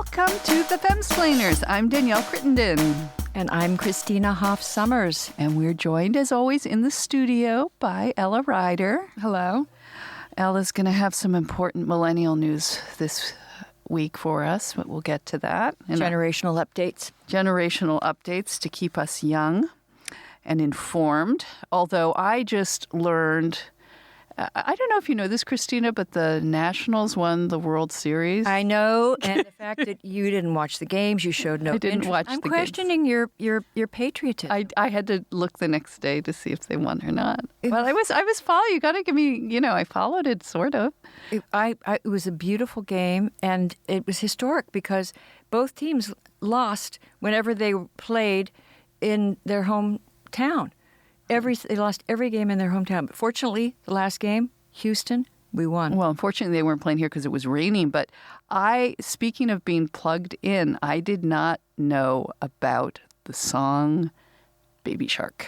Welcome to the Femsplainers. I'm Danielle Crittenden. And I'm Christina Hoff-Summers. And we're joined, as always, in the studio by Ella Ryder. Hello. Ella's going to have some important millennial news this week for us, but we'll get to that. Generational updates. Generational updates to keep us young and informed. Although I just learned... I don't know if you know this, Christina, but the Nationals won the World Series. I know, and the fact that you didn't watch the games, you showed no I didn't interest. watch the I'm games. questioning your patriotism. I had to look the next day to see if they won or not. Well, I was following. You got to give me, I followed it sort of. It was a beautiful game, and it was historic because both teams lost whenever they played in their hometown. They lost every game in their hometown. But fortunately, the last game, Houston, we won. Well, unfortunately, they weren't playing here because it was raining. But speaking of being plugged in, I did not know about the song Baby Shark.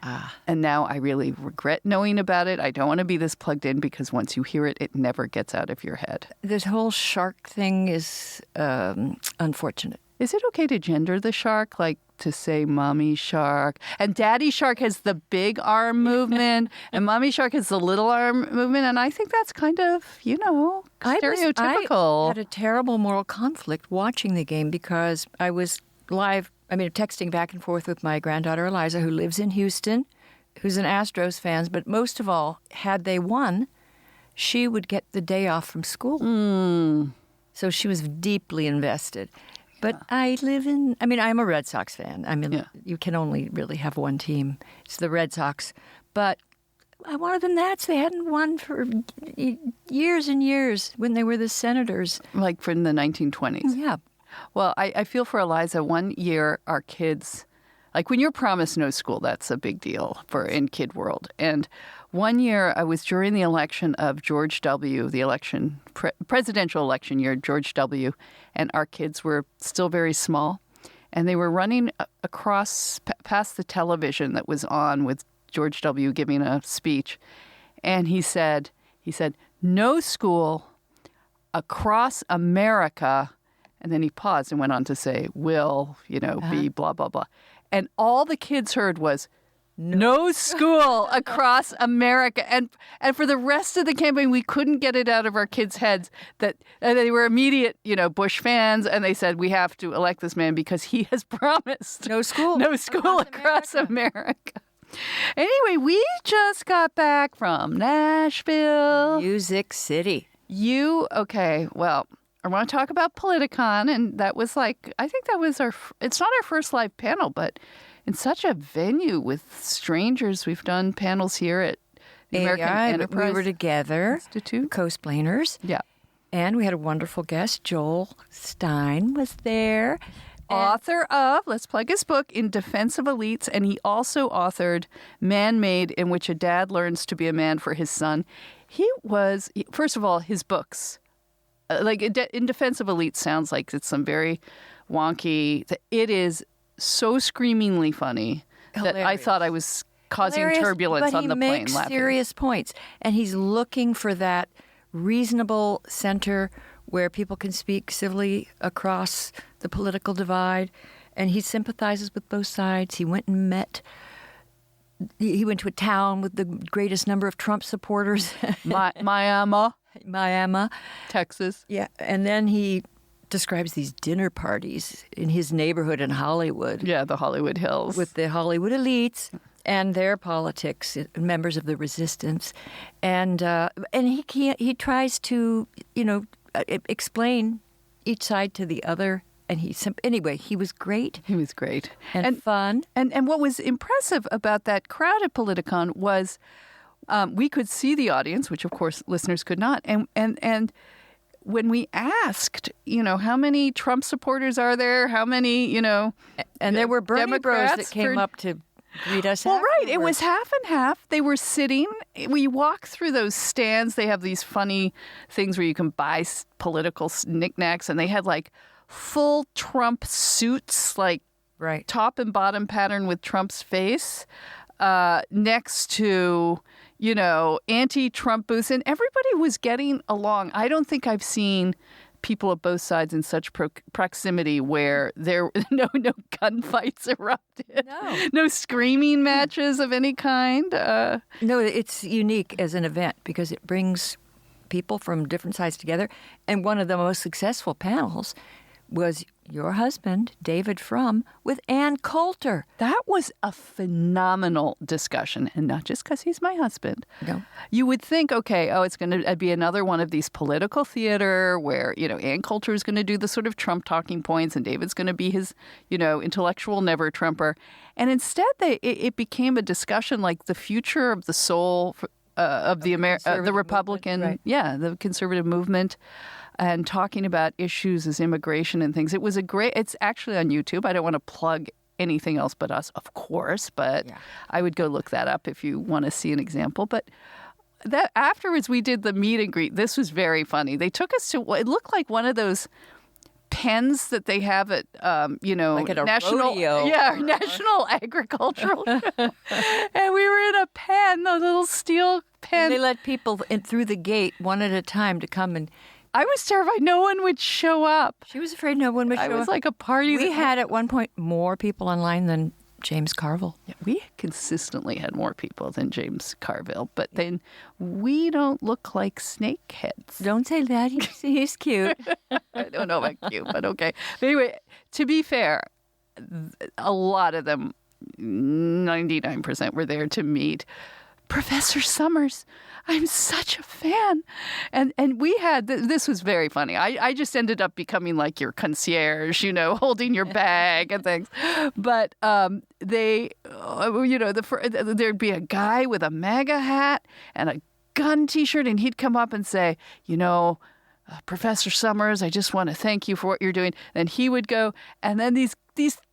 And now I really regret knowing about it. I don't want to be this plugged in because once you hear it, it never gets out of your head. This whole shark thing is unfortunate. Is it okay to gender the shark, like to say mommy shark? And daddy shark has the big arm movement, and mommy shark has the little arm movement. And I think that's kind of, stereotypical. I had a terrible moral conflict watching the game because I was texting back and forth with my granddaughter Eliza, who lives in Houston, who's an Astros fan. But most of all, had they won, she would get the day off from school. So she was deeply invested. But I'm a Red Sox fan. You can only really have one team. It's the Red Sox. But I wanted the Nats. They hadn't won for years and years when they were the Senators. Like from the 1920s. Yeah. Well, I feel for Eliza. One year, our kids, like when you're promised no school, that's a big deal in kid world. And one year, I was during the election of George W., the presidential election year, George W., and our kids were still very small. And they were running across past the television that was on with George W. giving a speech. And he said, no school across America. And then he paused and went on to say, will, be blah, blah, blah. And all the kids heard was, no school across America. And for the rest of the campaign, we couldn't get it out of our kids' heads that they were immediate, Bush fans. And they said, we have to elect this man because he has promised no school across America. Anyway, we just got back from Nashville. Music City. Okay, well, I want to talk about Politicon. And that was it's not our first live panel, but in such a venue with strangers. We've done panels here at the American Enterprise. We were together, Institute. Co-splainers. Yeah. And we had a wonderful guest. Joel Stein was there. Author of, let's plug his book, In Defense of Elites. And he also authored Man-Made, in which a dad learns to be a man for his son. First of all, his books. In Defense of Elites sounds like it's some very wonky. It is so screamingly funny that I thought I was causing turbulence on the plane laughing. But he makes serious points. And he's looking for that reasonable center where people can speak civilly across the political divide. And he sympathizes with both sides. He went to a town with the greatest number of Trump supporters. Miami. Texas. Yeah. And then he describes these dinner parties in his neighborhood in Hollywood. Yeah, the Hollywood Hills. With the Hollywood elites and their politics, members of the resistance. And he tries to, explain each side to the other. And he was great. He was great. And fun. And what was impressive about that crowd at Politicon was we could see the audience, which of course listeners could not. And when we asked, how many Trump supporters are there? How many, And there were Bernie Democrats bros that came up to greet us. Well, right. It was half and half. They were sitting. We walk through those stands. They have these funny things where you can buy political knickknacks. And they had full Trump suits, top and bottom pattern with Trump's face, next to, anti-Trump booths. And everybody was getting along. I don't think I've seen people at both sides in such proximity where there no gunfights erupted, no screaming matches of any kind. No, it's unique as an event because it brings people from different sides together. And one of the most successful panels was your husband, David Frum, with Ann Coulter. That was a phenomenal discussion, and not just because he's my husband. No. You would think, okay, it's going to be another one of these political theater where, Ann Coulter is going to do the sort of Trump talking points, and David's going to be his, intellectual never-Trumper. And instead, it became a discussion like the future of the soul of the Republican, the conservative movement. And talking about issues as immigration and things. It's actually on YouTube. I don't want to plug anything else but us, of course, but I would go look that up if you want to see an example. But that afterwards we did the meet and greet. This was very funny. They took us to what it looked like one of those pens that they have at, like at a national, rodeo. National Agricultural. And we were in a pen, a little steel pen. And they let people in through the gate one at a time to come and. I was terrified no one would show up. She was afraid no one would show up. I was like a party. We had at one point more people online than James Carville. Yeah, we consistently had more people than James Carville, but then we don't look like snakeheads. Don't say that. He's cute. I don't know about cute, but okay. But anyway, to be fair, a lot of them, 99% were there to meet Professor Summers. I'm such a fan. And we had, this was very funny. I just ended up becoming like your concierge, holding your bag and things. But there'd be a guy with a MAGA hat and a gun T-shirt, and he'd come up and say, Professor Summers, I just want to thank you for what you're doing. And he would go, and then these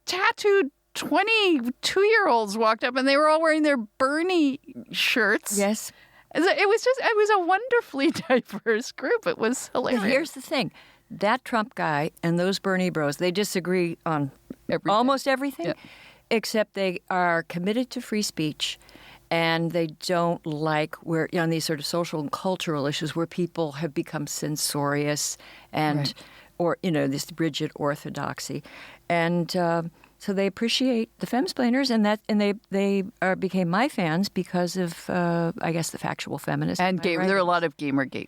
tattooed 22-year-olds walked up, and they were all wearing their Bernie shirts. Yes. It was a wonderfully diverse group. It was hilarious. Now, here's the thing. That Trump guy and those Bernie bros, they disagree on almost everything, except they are committed to free speech, and they don't like where on these sort of social and cultural issues where people have become censorious and, or this rigid orthodoxy. And so they appreciate the femsplainers, and they became my fans because of, I guess, the factual feminists. And there are a lot of Gamergate.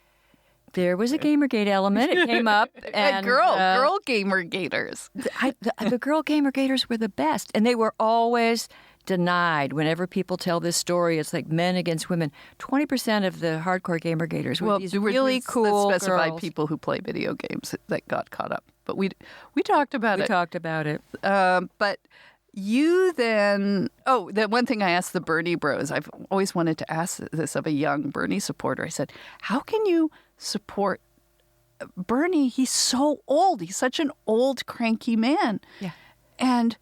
There was a Gamergate element. It came up. And girl Gamergaters. The girl Gamergaters were the best, and they were always denied. Whenever people tell this story, it's like men against women. 20% of the hardcore Gamergaters were these really cool specified girls. People who play video games that got caught up. But we talked about it. We talked about it. But you then... Oh, the one thing I asked the Bernie bros, I've always wanted to ask this of a young Bernie supporter. I said, how can you support Bernie? He's so old. He's such an old, cranky man. Yeah. And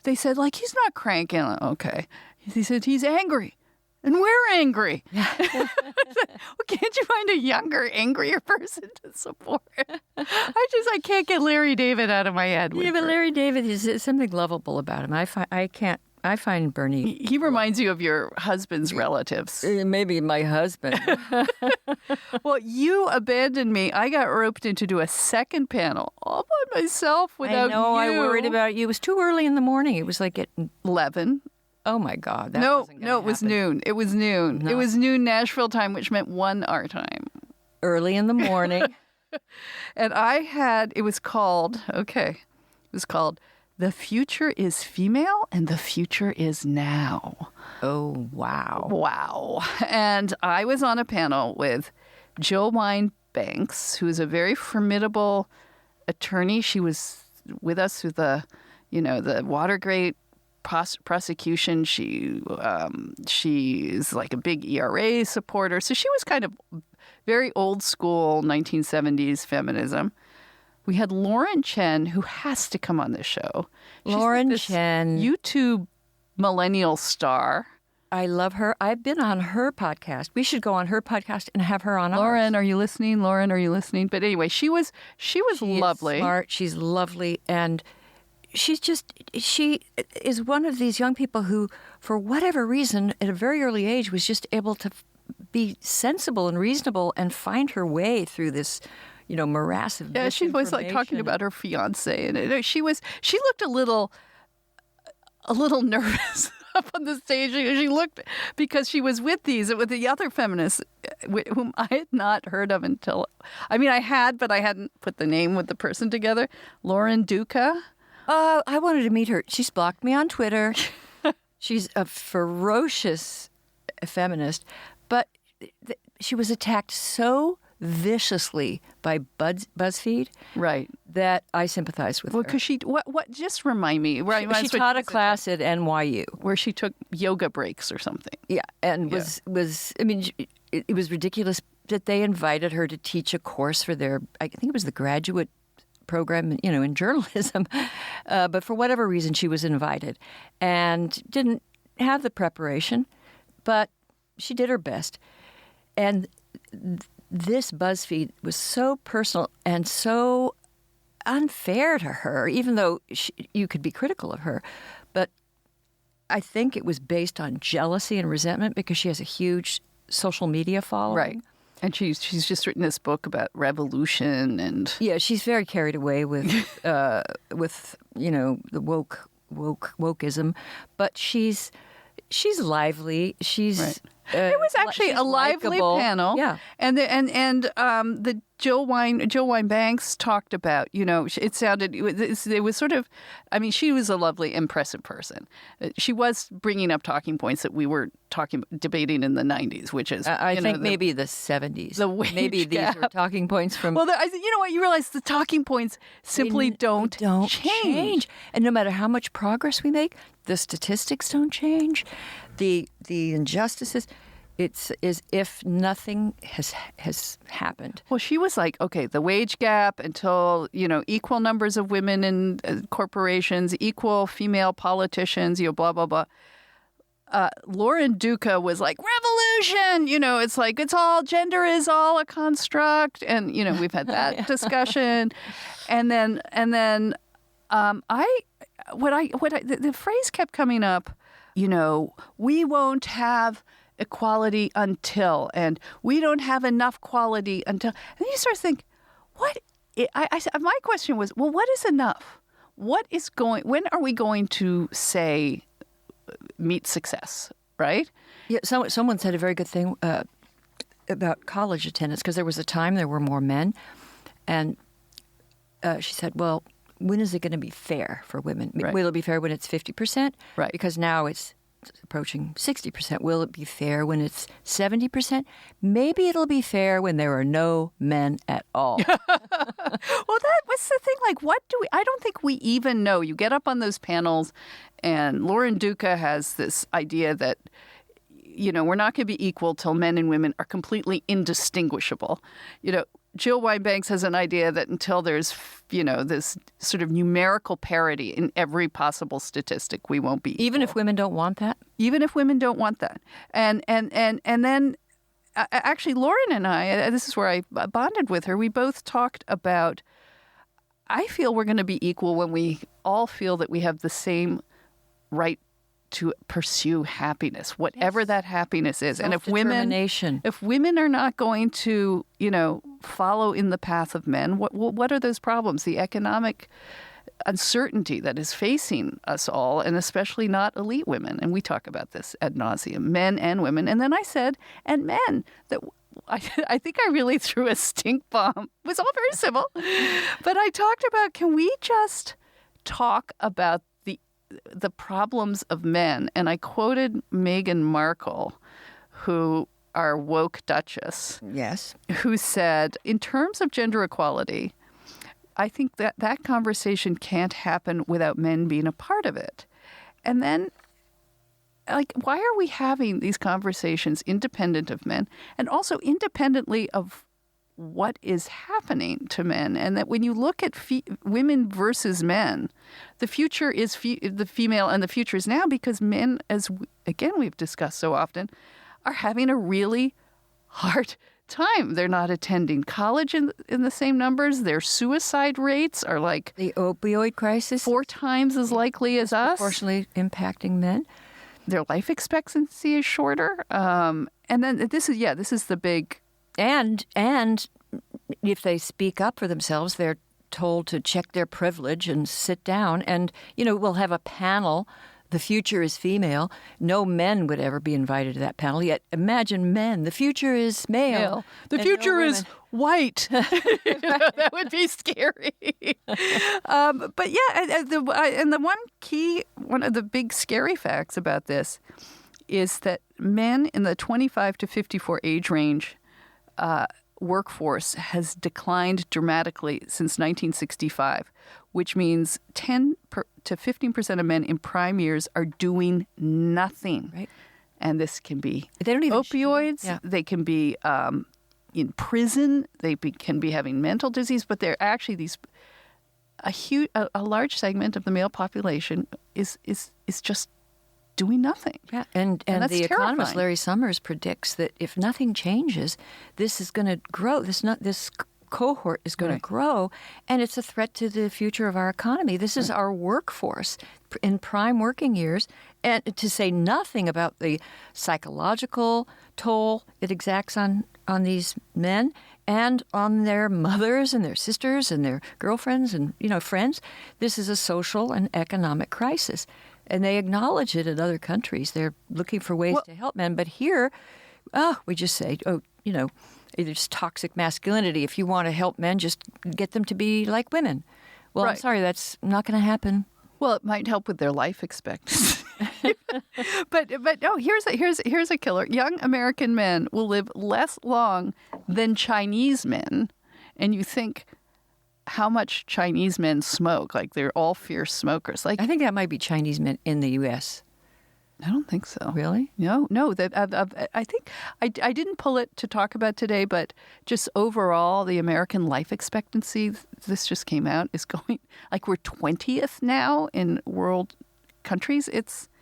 they said, he's not cranky. Okay. He said, he's angry. And we're angry. Yeah. Well, can't you find a younger, angrier person to support? I can't get Larry David out of my head. Yeah, but Larry David is something lovable about him. I find Bernie. He reminds you of your husband's relatives. Maybe my husband. Well, you abandoned me. I got roped in to do a second panel all by myself without you. I know. I worried about you. It was too early in the morning. It was like at 11. Oh, my God. No, it was noon. It was noon. No. It was noon Nashville time, which meant 1 our time. Early in the morning. And it was called The Future is Female and the Future is Now. Oh, wow. Wow. And I was on a panel with Jill Wine-Banks, who is a very formidable attorney. She was with us through the Watergate prosecution. She is like a big ERA supporter. So she was kind of very old school 1970s feminism. We had Lauren Chen, who has to come on this show. Lauren Chen. YouTube millennial star. I love her. I've been on her podcast. We should go on her podcast and have her on Lauren, ours. are you listening? Lauren, are you listening? But anyway, she was lovely. Is smart. She's lovely. And she is one of these young people who, for whatever reason, at a very early age, was just able to be sensible and reasonable and find her way through this, morass of Yeah, she was like talking misinformation. about her fiance, and she looked a little nervous up on the stage. She looked because she was with the other feminists whom I had not heard of until, I mean, I had, but I hadn't put the name with the person together. Lauren Duca. I wanted to meet her. She's blocked me on Twitter. She's a ferocious feminist, but she was attacked so viciously by BuzzFeed, Right? that I sympathize with Well, her. because what? Just remind me. Right? She taught a class at NYU where she took yoga breaks or something. Yeah, and was I mean, it was ridiculous that they invited her to teach a course for their, I think it was the graduate program, in journalism. But for whatever reason, she was invited and didn't have the preparation, but she did her best. And this BuzzFeed was so personal and so unfair to her, even though you could be critical of her. But I think it was based on jealousy and resentment because she has a huge social media following. Right. And she's just written this book about revolution and Yeah, she's very carried away with the wokeism, but she's lively. She's Right. It was actually she's a lively likable. panel. Yeah. And the Jill Wine-Banks talked about, it sounded, it was sort of, I mean, she was a lovely, impressive person. She was bringing up talking points that we were debating in the 90s, which is, I think maybe the 70s. the wage maybe these gap. were talking points from. Well, you know what? You realize the talking points simply don't change. And no matter how much progress we make, the statistics don't change. The injustices, it's as if nothing has happened. Well, she was like, okay, the wage gap until, equal numbers of women in corporations, equal female politicians, blah, blah, blah. Lauren Duca was like, revolution, it's like, gender is all a construct. And, we've had that discussion. And then the phrase kept coming up, we won't have equality until, and we don't have enough quality until. And then you start to think, my question was, well, what is enough? When are we going to say meet success, right? Yeah, someone said a very good thing about college attendance, because there was a time there were more men. And she said, well, when is it going to be fair for women? Right. Will it be fair when it's 50%? Right. Because now it's approaching 60%. Will it be fair when it's 70%? Maybe it'll be fair when there are no men at all. Well, that was the thing. Like, I don't think we even know. You get up on those panels, and Lauren Duca has this idea that, we're not going to be equal till men and women are completely indistinguishable. Jill Wine-Banks has an idea that until there's, this sort of numerical parity in every possible statistic, we won't be equal. Even if women don't want that? Even if women don't want that. And then actually Lauren and I, this is where I bonded with her, we both talked about, I feel we're going to be equal when we all feel that we have the same right to pursue happiness, whatever that happiness is. And if women are not going to, follow in the path of men, what are those problems? The economic uncertainty that is facing us all, and especially not elite women. And we talk about this ad nauseum, men and women. And then I said, and men, that I think I really threw a stink bomb. It was all very civil. But I talked about, can we just talk about the problems of men? And I quoted Meghan Markle, who, our woke duchess, Yes, who said, in terms of gender equality, I think that conversation can't happen without men being a part of it. And then, why are we having these conversations independent of men and also independently of what is happening to men? And that when you look at women versus men, the future is the female, and the future is now, because men, as again we've discussed so often, are having a really hard time. They're not attending college in the same numbers. Their suicide rates are like the opioid crisis 4 times as likely as us. Proportionally impacting men. Their life expectancy is shorter. And then this is the big. And if they speak up for themselves, they're told to check their privilege and sit down. And, we'll have a panel. The future is female. No men would ever be invited to that panel. Yet imagine men. The future is male. The future is white. That would be scary. But one of the big scary facts about this is that men in the 25 to 54 age range workforce has declined dramatically since 1965, which means 10 to 15% of men in prime years are doing nothing. Right. And this can be they don't even opioids. Yeah. They can be in prison. They can be having mental disease. But they're actually a large segment of the male population is just doing nothing. Yeah, and that's the terrifying. economist Larry Summers predicts that if nothing changes, this is going to grow. This cohort is going to grow, and it's a threat to the future of our economy. This is our workforce in prime working years, and to say nothing about the psychological toll it exacts on these men and on their mothers and their sisters and their girlfriends and friends. This is a social and economic crisis. And they acknowledge it in other countries. They're looking for ways to help men. But here, we just say, it's toxic masculinity. If you want to help men, just get them to be like women. Well, I'm sorry, that's not going to happen. Well, it might help with their life expectancy. but no, here's a killer. Young American men will live less long than Chinese men. And you think, how much Chinese men smoke? Like, they're all fierce smokers. Like, I think that might be Chinese men in the U.S. I don't think so. Really? No. I think I didn't pull it to talk about today, but just overall, the American life expectancy, this just came out, is going, like, we're 20th now in world countries.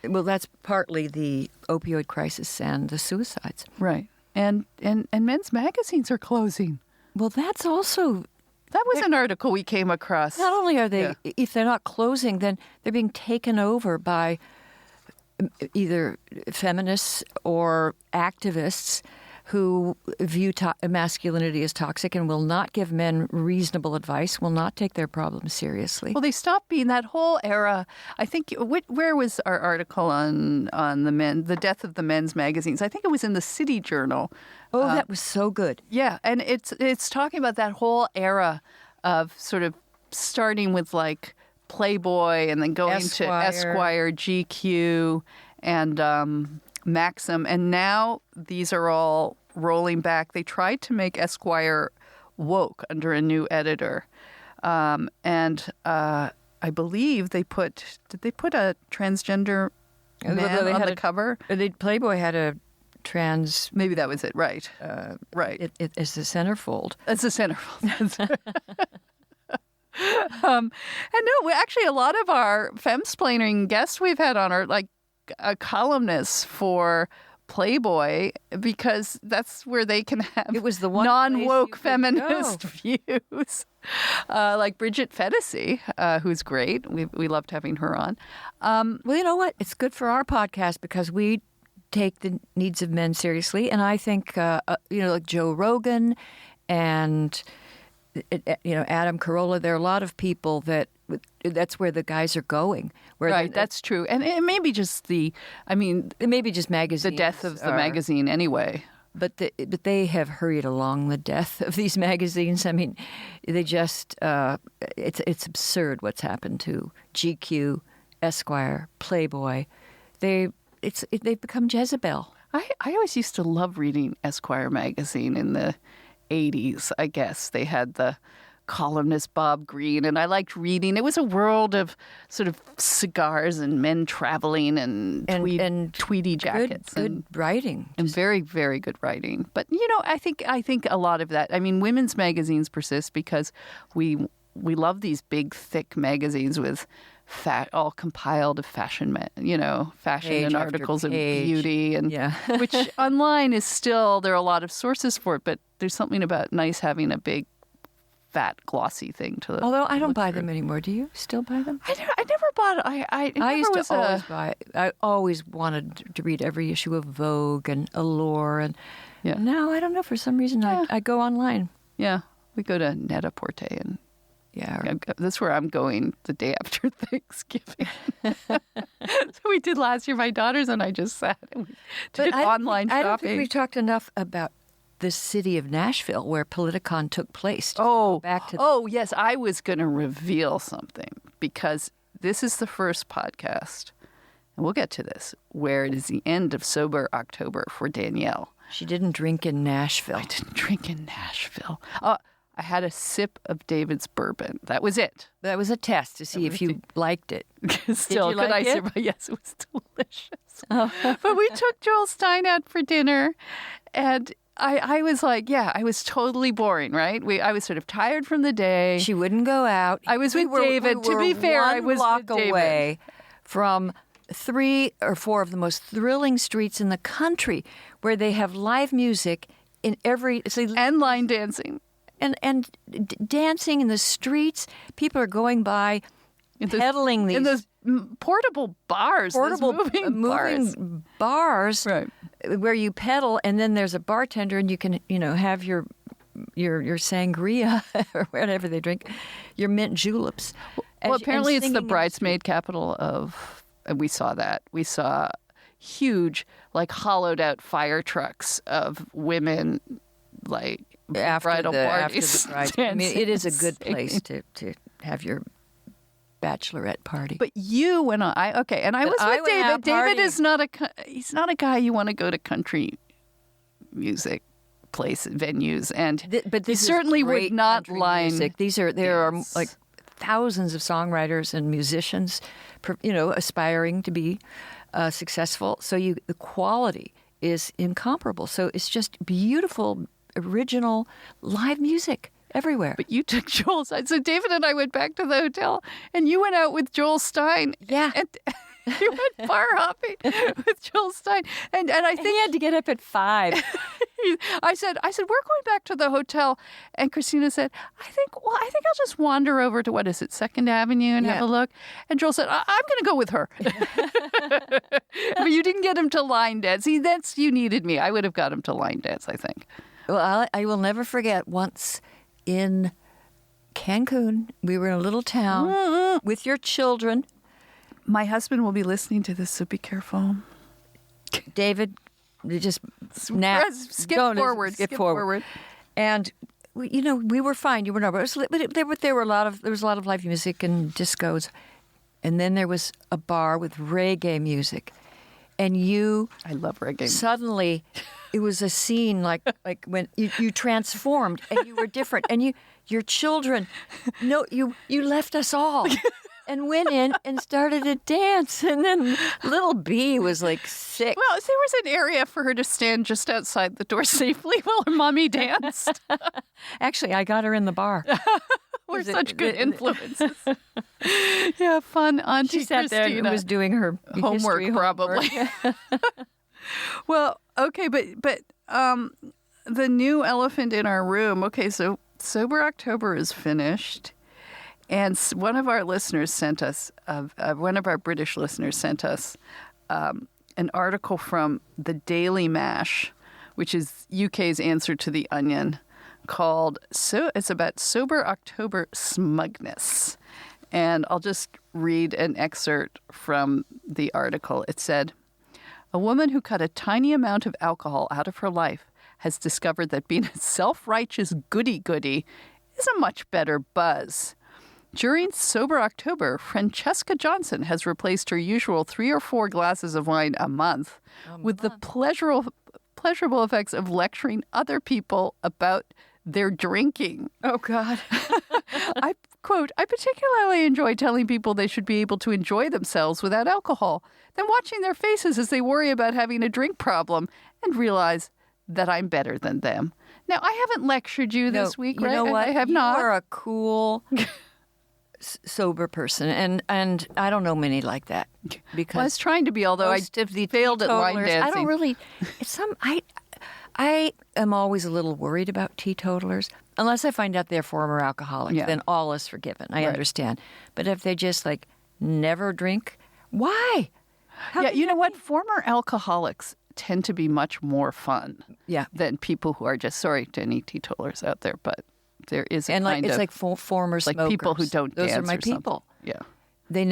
Well, that's partly the opioid crisis and the suicides. Right. And men's magazines are closing. Well, that's also... That was an article we came across. Not only are they, if they're not closing, then they're being taken over by either feminists or activists who view masculinity as toxic and will not give men reasonable advice, will not take their problems seriously. Well, they stopped being that whole era. I think, where was our article on the death of the men's magazines? I think it was in the City Journal. Oh, that was so good. Yeah, and it's talking about that whole era of sort of starting with like Playboy and then going to Esquire, GQ, and Maxim, and now these are all rolling back. They tried to make Esquire woke under a new editor, and I believe did they put a transgender man on the cover? Playboy had a trans. Maybe that was it. Right. Right. It's the centerfold. It's the centerfold. And no, actually, a lot of our femsplaining guests we've had on are like columnists for Playboy, because that's where they can have non-woke feminist views. Like Bridget Fedesi, who's great. We loved having her on. Well, you know what? It's good for our podcast because we take the needs of men seriously. And I think, like Joe Rogan and, Adam Carolla, there are a lot of people that's where the guys are going. Right, that's true. And it may be just it may be just magazines. The death of the magazine anyway. But they have hurried along the death of these magazines. I mean, they just, it's absurd what's happened to GQ, Esquire, Playboy. They've become Jezebel. I always used to love reading Esquire magazine in the 80s, I guess. They had the columnist Bob Greene, and I liked reading. It was a world of sort of cigars and men traveling and tweedy jackets. Good writing. And very, very good writing. But, I think a lot of that, women's magazines persist because we love these big, thick magazines with all compiled of fashion, fashion page and articles of page. Beauty, and which online is still, there are a lot of sources for it, but there's something about nice having a big, fat, glossy thing to. Although I don't buy them anymore. Do you still buy them? I never bought it. I used to always buy. I always wanted to read every issue of Vogue and Allure, and now I don't know, for some reason I go online. Yeah, we go to Net-a-Porter, and Yeah. that's where I'm going the day after Thanksgiving. So we did last year. My daughters and I just sat and we did online shopping. I don't think we've talked enough about the city of Nashville, where Politicon took place. Yes, I was going to reveal something, because this is the first podcast, and we'll get to this, where it is the end of Sober October for Danielle. She didn't drink in Nashville. I didn't drink in Nashville. I had a sip of David's bourbon. That was it. That was a test to see if you liked it. Still, Did you like it? Yes, it was delicious. Oh. But we took Joel Stein out for dinner, and I was like, I was totally boring, right? I was sort of tired from the day. She wouldn't go out. I was with David. To be fair, I was block with David. away from 3 or 4 of the most thrilling streets in the country, where they have live music in every and line dancing. And dancing in the streets. People are going by, peddling these in those portable bars, moving bars, right, where you pedal, and then there's a bartender, and you can have your sangria or whatever they drink, your mint juleps. Well, apparently it's the bridesmaid capital of, and we saw that. We saw huge, like, hollowed out fire trucks of women, like, bridal parties. I mean, it is a good place to have your bachelorette party. But you went on. I was with David. David is he's not a guy you want to go to country music venues, and but he certainly would not line music. There are like thousands of songwriters and musicians, aspiring to be successful. So the quality is incomparable. So it's just beautiful, original live music everywhere. But you took Joel's side. So David and I went back to the hotel, and you went out with Joel Stein. Yeah. And you went bar hopping with Joel Stein. And I think he had to get up at 5. I said, we're going back to the hotel. And Christina said, I think I'll just wander over to, 2nd Avenue and have a look. And Joel said, I'm going to go with her. But you didn't get him to line dance. See, you needed me. I would have got him to line dance, I think. Well, I will never forget once in Cancun, we were in a little town with your children. My husband will be listening to this, so be careful. David, just skip forward. And we were fine. You were not, but there was a lot of live music and discos, and then there was a bar with reggae music, and I love reggae. Suddenly, it was a scene like when you transformed and you were different, and your children, you left us all. And went in and started to dance. And then little B was like sick. Well, there was an area for her to stand just outside the door safely while her mommy danced. Actually, I got her in the bar. We're such good influences. Yeah, fun Auntie She sat Christina. there and was doing her homework, probably. Well, okay, but the new elephant in our room. Okay, so Sober October is finished. And one of our listeners sent us, one of our British listeners sent us an article from the Daily Mash, which is UK's answer to The Onion, called, it's about Sober October smugness. And I'll just read an excerpt from the article. It said, "A woman who cut a tiny amount of alcohol out of her life has discovered that being a self-righteous goody-goody is a much better buzz. During Sober October, Francesca Johnson has replaced her usual 3 or 4 glasses of wine a month with the pleasurable effects of lecturing other people about their drinking." Oh, God. I quote, "I particularly enjoy telling people they should be able to enjoy themselves without alcohol, then watching their faces as they worry about having a drink problem and realize that I'm better than them." Now, I haven't lectured you this week, right? You know what? I have not. You are a cool... sober person, and I don't know many like that, because I was trying to be, although I failed at line dancing. I don't really. I am always a little worried about teetotalers, unless I find out they're former alcoholics. Yeah. Then all is forgiven. I understand, but if they just never drink, why? You know what? Former alcoholics tend to be much more fun. Yeah. Than people who are just, sorry to any teetotalers out there, but There is a and like kind it's of like former smokers. like people who don't Those dance are my or something. people. Yeah. They've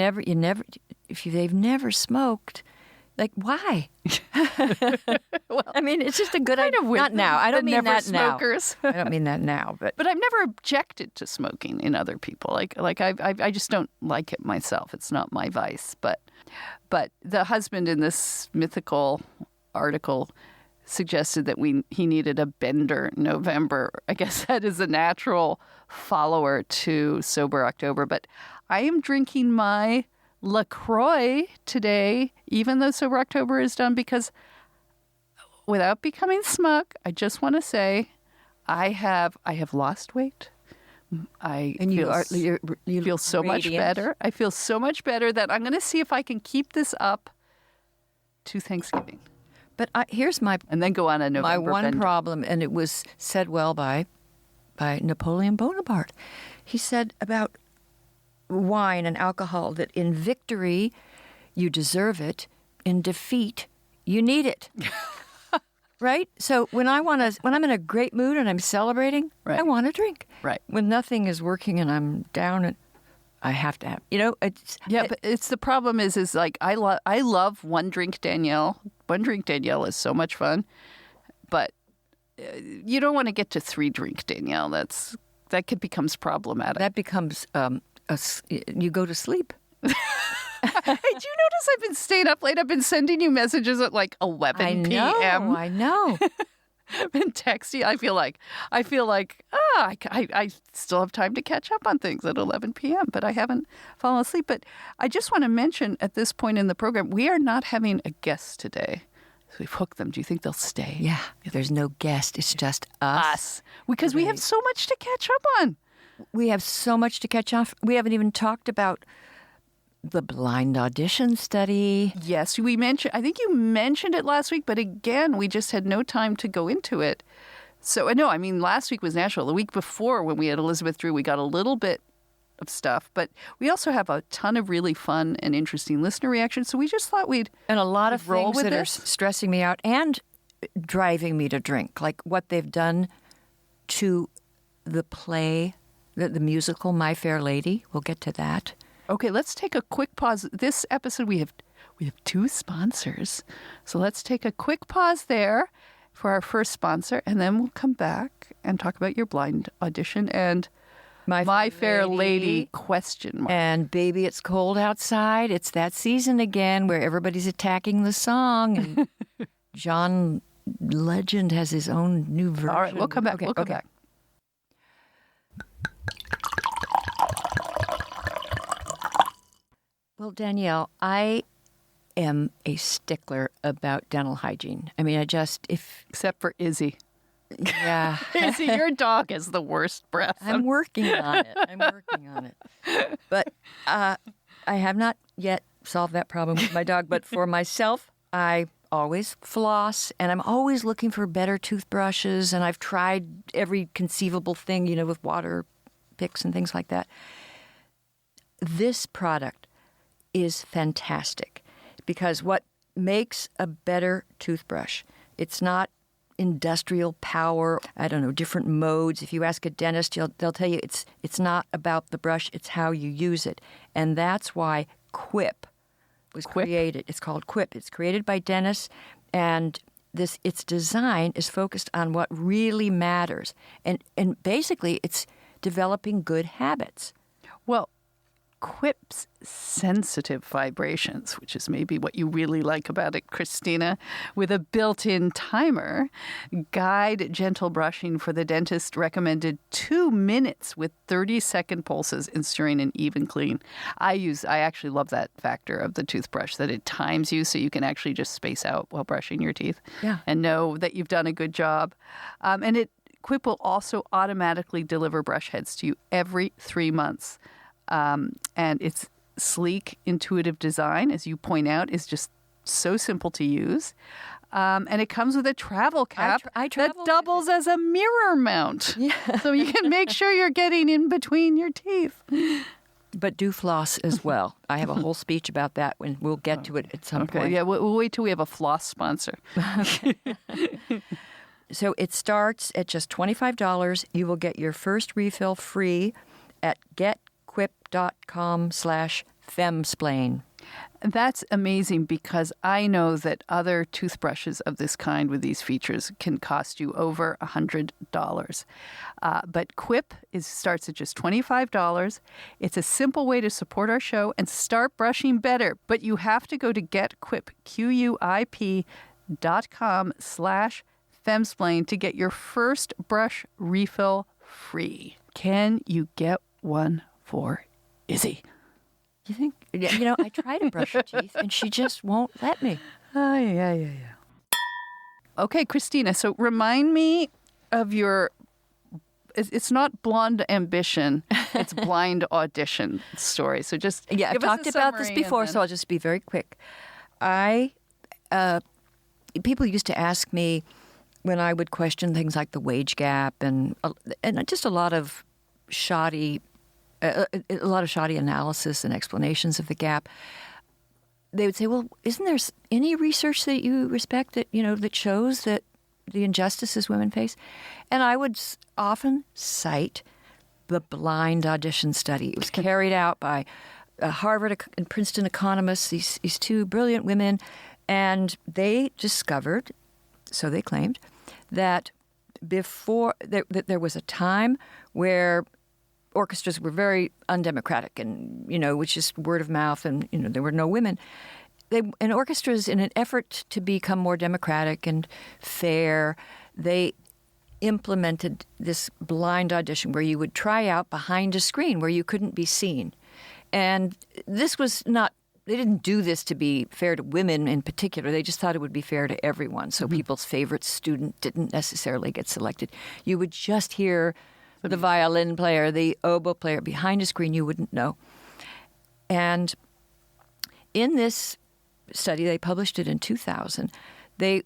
never smoked. Like, why? Well, I mean, it's just a good kind idea. of with Not now. I don't the mean never that now. smokers. I don't mean that now, but But I've never objected to smoking in other people. Like I just don't like it myself. It's not my vice. But the husband in this mythical article suggested that he needed a bender November. I guess that is a natural follower to Sober October. But I am drinking my LaCroix today, even though Sober October is done, because without becoming smug, I just want to say I have lost weight. You feel so much better. I feel so much better that I'm going to see if I can keep this up to Thanksgiving. But here's and then go on a November my one bender. problem, and it was said well by Napoleon Bonaparte. He said about wine and alcohol that in victory you deserve it, in defeat you need it. Right? So when I'm in a great mood and I'm celebrating, Right. I want to drink. Right. When nothing is working and I'm down, I have to have. But it's the problem is like I love one drink Danielle. One drink Danielle is so much fun, but you don't want to get to 3 drink Danielle. That becomes problematic. That becomes you go to sleep. Hey, do you notice I've been staying up late? I've been sending you messages at like 11 p.m. I know. I've been texting. I feel like I still have time to catch up on things at 11 p.m., but I haven't fallen asleep. But I just want to mention at this point in the program, we are not having a guest today. So we've hooked them. Do you think they'll stay? Yeah. There's no guest. It's just us. Because we have so much to catch up on. We have so much to catch up. We haven't even talked about the blind audition study. Yes, I think you mentioned it last week, but again, we just had no time to go into it. So, no, I mean, last week was Nashville. The week before, when we had Elizabeth Drew, we got a little bit of stuff, but we also have a ton of really fun and interesting listener reactions. So we just thought we'd and a lot of roll things with that this. are stressing me out and driving me to drink, like what they've done to the play, the musical My Fair Lady. We'll get to that. Okay, let's take a quick pause. This episode, we have 2 sponsors. So let's take a quick pause there for our first sponsor, and then we'll come back and talk about your blind audition and My Fair Lady question mark. And Baby, It's Cold Outside. It's that season again where everybody's attacking the song. And John Legend has his own new version. All right, we'll come back. We'll come back. Well, Danielle, I am a stickler about dental hygiene. I mean, Except for Izzy. Yeah. Izzy, your dog has the worst breath. I'm working on it. But I have not yet solved that problem with my dog. But for myself, I always floss, and I'm always looking for better toothbrushes. And I've tried every conceivable thing, with water picks and things like that. This product is fantastic because what makes a better toothbrush, it's not industrial power, different modes. If you ask a dentist, they'll tell you it's not about the brush, it's how you use it. And that's why Quip was created. It's called Quip. It's created by dentists, and its design is focused on what really matters. And basically it's developing good habits. Well, Quip's sensitive vibrations, which is maybe what you really like about it, Christina, with a built-in timer, guide gentle brushing for the dentist recommended 2 minutes with 30-second pulses, ensuring an even clean. I actually love that factor of the toothbrush, that it times you so you can actually just space out while brushing your teeth and know that you've done a good job. Quip will also automatically deliver brush heads to you every 3 months. And its sleek, intuitive design, as you point out, is just so simple to use. And it comes with a travel cap that doubles as a mirror mount. Yeah. So you can make sure you're getting in between your teeth. But do floss as well. I have a whole speech about that when we'll get to it at some point. Yeah, we'll wait till we have a floss sponsor. So it starts at just $25. You will get your first refill free at getquip.com/femsplain. That's amazing because I know that other toothbrushes of this kind with these features can cost you over $100. But Quip starts at just $25. It's a simple way to support our show and start brushing better. But you have to go to getquip, QUIP.com/femsplain to get your first brush refill free. Can you get one for Izzy? You think? I try to brush her teeth, and she just won't let me. Yeah. Okay, Christina, so remind me of your, it's not blonde ambition, it's blind audition story. So just I've give us talked a about this summary before, and then... so I'll just be very quick. People used to ask me when I would question things like the wage gap and just a lot of shoddy analysis and explanations of the gap. They would say, "Well, isn't there any research that you respect that shows that the injustices women face?" And I would often cite the blind audition study. It was carried out by Harvard and Princeton economists, these two brilliant women, and they discovered, so they claimed, that before that there was a time where orchestras were very undemocratic and, which is word of mouth and, there were no women. And orchestras, in an effort to become more democratic and fair, they implemented this blind audition where you would try out behind a screen where you couldn't be seen. And this was not, they didn't do this to be fair to women in particular. They just thought it would be fair to everyone. So people's favorite student didn't necessarily get selected. You would just hear the violin player, the oboe player behind a screen you wouldn't know. And in this study, they published it in 2000, they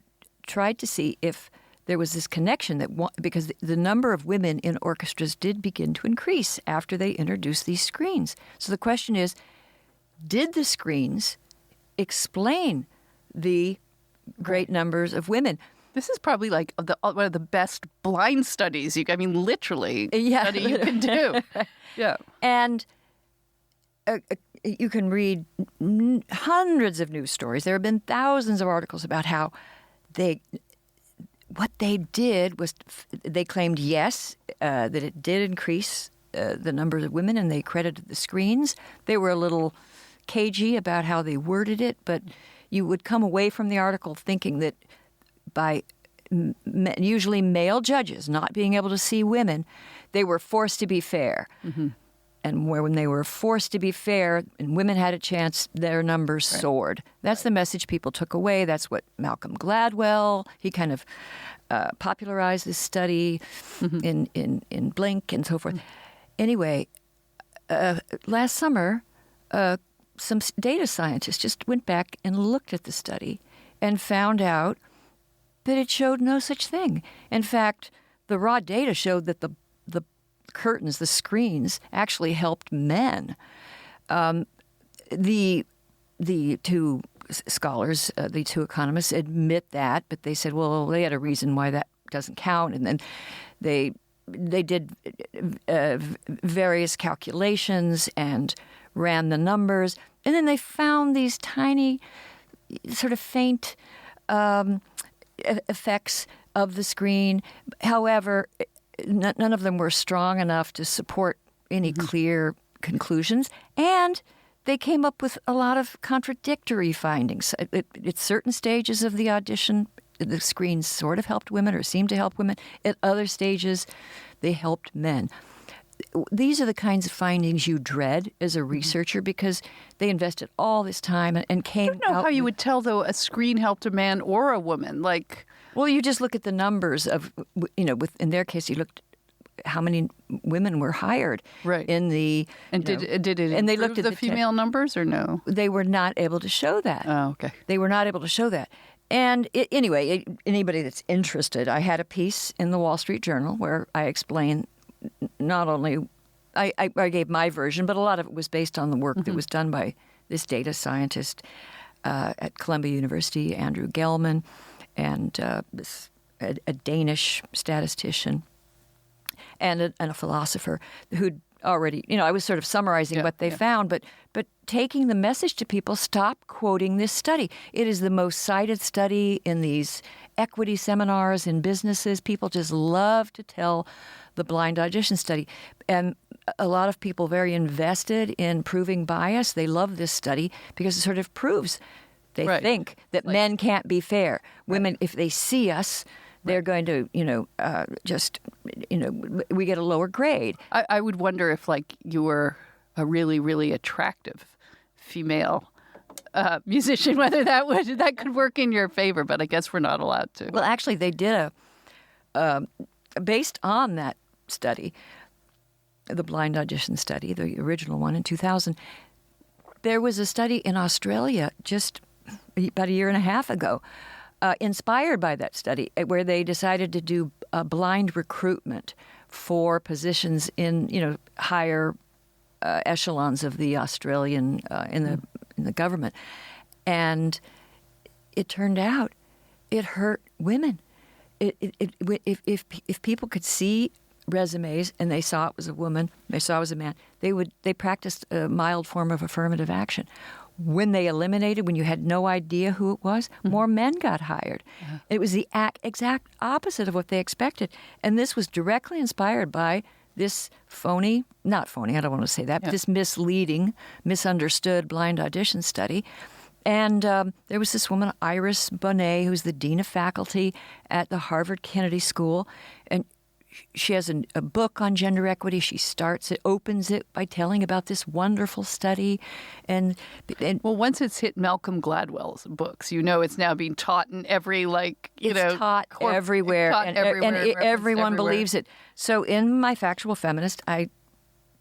tried to see if there was this connection because the number of women in orchestras did begin to increase after they introduced these screens. So the question is, did the screens explain the great numbers of women? This is probably like one of the best blind studies. Literally, study you can do. Yeah. And you can read hundreds of news stories. There have been thousands of articles about how what they did was they claimed, yes, that it did increase the number of women, and they credited the screens. They were a little cagey about how they worded it, but you would come away from the article thinking that by usually male judges not being able to see women, they were forced to be fair. Mm-hmm. And when they were forced to be fair and women had a chance, their numbers soared. That's the message people took away. That's what Malcolm Gladwell, he kind of popularized this study in Blink and so forth. Mm-hmm. Anyway, last summer, some data scientists just went back and looked at the study and found out that it showed no such thing. In fact, the raw data showed that the curtains, the screens, actually helped men. The two scholars, the two economists, admit that, but they said, well, they had a reason why that doesn't count, and then they did various calculations and ran the numbers, and then they found these tiny, sort of faint effects of the screen. However, none of them were strong enough to support any clear conclusions, and they came up with a lot of contradictory findings. At certain stages of the audition, the screens sort of helped women or seemed to help women. At other stages, they helped men. These are the kinds of findings you dread as a researcher because they invested all this time and came out. I don't know how you would tell, though, a screen helped a man or a woman. Well, you just look at the numbers of, in their case, you looked how many women were hired in the... And did it improve the female numbers or no? They were not able to show that. Oh, okay. They were not able to show that. And anyway, anybody that's interested, I had a piece in the Wall Street Journal where I explained not only... I gave my version, but a lot of it was based on the work that was done by this data scientist at Columbia University, Andrew Gelman, and this a Danish statistician, and a philosopher who'd already, I was sort of summarizing what they found, but taking the message to people, stop quoting this study. It is the most cited study in these equity seminars in businesses. People just love to tell the blind audition study. And a lot of people very invested in proving bias. They love this study because it sort of proves they think that men can't be fair. Women, if they see us, they're going to, we get a lower grade. I would wonder if, you were a really, really attractive female musician, whether that could work in your favor, but I guess we're not allowed to. Well, actually, they did based on that study, the blind audition study, the original one in 2000, there was a study in Australia just about a year and a half ago, inspired by that study, where they decided to do blind recruitment for positions in, higher echelons of the Australian in the government, and it turned out it hurt women. If people could see resumes and they saw it was a woman, they saw it was a man, they practiced a mild form of affirmative action. When they eliminated, when you had no idea who it was, more men got hired. It was the exact opposite of what they expected. And this was directly inspired by this not phony, I don't want to say that, but this misleading, misunderstood blind audition study. And there was this woman, Iris Bonet, who's the dean of faculty at the Harvard Kennedy School. And she has a book on gender equity. She opens it by telling about this wonderful study. And well, once it's hit Malcolm Gladwell's books, it's now being taught in every, it's taught everywhere. And everyone believes it. So in my Factual Feminist, I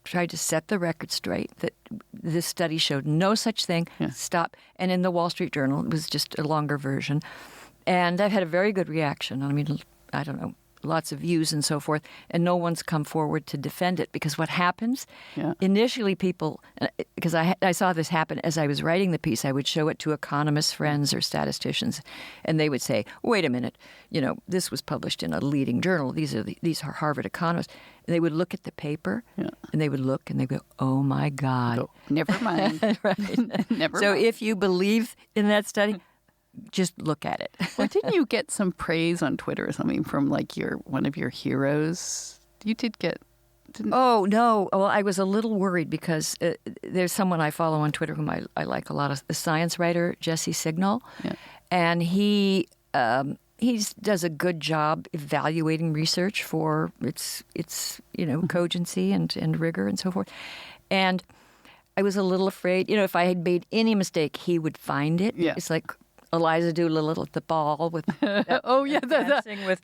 tried to set the record straight that this study showed no such thing. Stop. And in the Wall Street Journal, it was just a longer version. And I've had a very good reaction. I mean, I don't know, lots of views and so forth, and no one's come forward to defend it. Because what happens, initially people, because I saw this happen as I was writing the piece, I would show it to economist friends or statisticians, and they would say, wait a minute, this was published in a leading journal. These are Harvard economists. And they would look at the paper, and they would look, and they go, oh, my God. Oh, never mind. Never so mind. if you believe in that study, just look at it. Well, didn't you get some praise on Twitter or something from one of your heroes? You did get. Oh, no. Well, I was a little worried because there's someone I follow on Twitter whom I like a lot, a science writer, Jesse Signal. Yeah. And he does a good job evaluating research for its cogency and rigor and so forth. And I was a little afraid, if I had made any mistake, he would find it. Yeah. It's like Eliza Doolittle at the ball with dancing with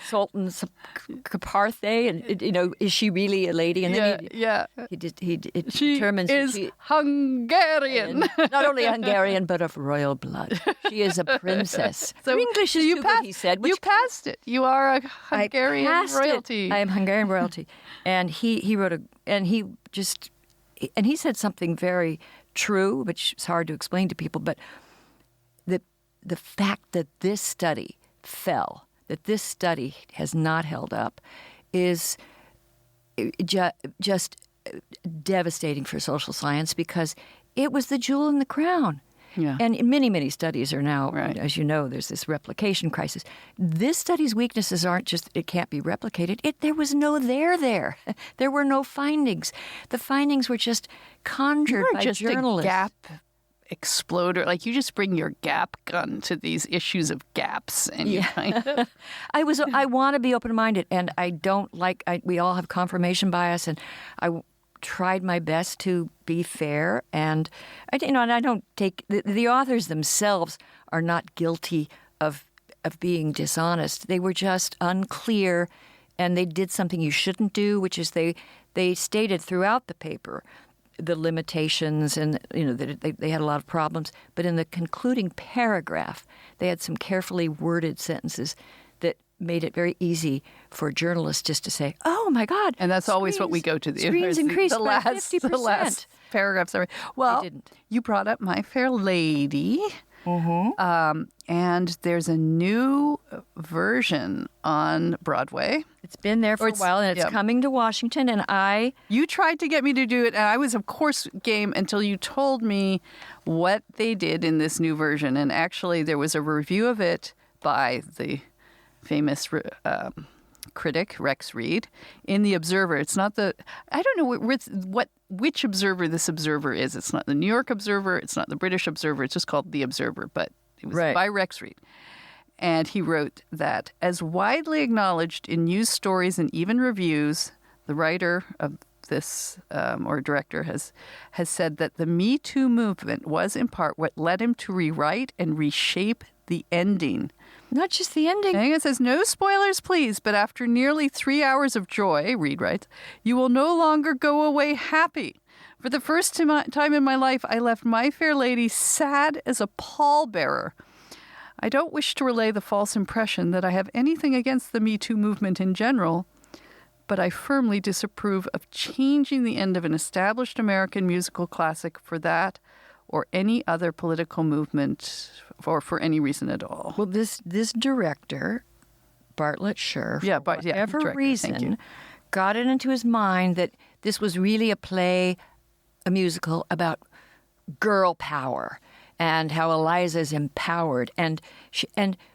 Sultan Kaparthe, and is she really a lady? And then he determines she is Hungarian, not only Hungarian but of royal blood. She is a princess. So English is too good, he said. You passed it. You are a Hungarian royalty. I am Hungarian royalty, and he wrote and he said something very true, which is hard to explain to people, but the fact that this study fell, that this study has not held up, is just devastating for social science because it was the jewel in the crown. Yeah. And many, many studies are now, as you know, there's this replication crisis. This study's weaknesses aren't just it can't be replicated. There was no there. There were no findings. The findings were just conjured by just journalists. A gap exploder, you just bring your gap gun to these issues of gaps, and you kind of. I want to be open-minded, and I don't we all have confirmation bias, and I tried my best to be fair, and I don't take the authors themselves are not guilty of being dishonest. They were just unclear, and they did something you shouldn't do, which is they stated throughout the paper the limitations, and that they had a lot of problems. But in the concluding paragraph, they had some carefully worded sentences that made it very easy for journalists just to say, "Oh my God!" And that's always what we go to. Screens increased by 50%. The last paragraphs. Well, you brought up My Fair Lady. And there's a new version on Broadway. It's been there for a while, and it's coming to Washington. And You tried to get me to do it, and I was, of course, game until you told me what they did in this new version. And actually, there was a review of it by the famous critic Rex Reed in The Observer. It's not I don't know which Observer this Observer is. It's not the New York Observer. It's not the British Observer. It's just called The Observer, but it was by Rex Reed. And he wrote that, as widely acknowledged in news stories and even reviews, the writer of this or director has said that the Me Too movement was in part what led him to rewrite and reshape the ending. Not just the ending. And it says, no spoilers, please, but after nearly 3 hours of joy, Reed writes, you will no longer go away happy. For the first time in my life, I left My Fair Lady sad as a pallbearer. I don't wish to relay the false impression that I have anything against the Me Too movement in general, but I firmly disapprove of changing the end of an established American musical classic for that or any other political movement or for any reason at all. Well, this director, Bartlett Sher, for whatever reason, got it into his mind that this was really a musical about girl power and how Eliza's empowered. And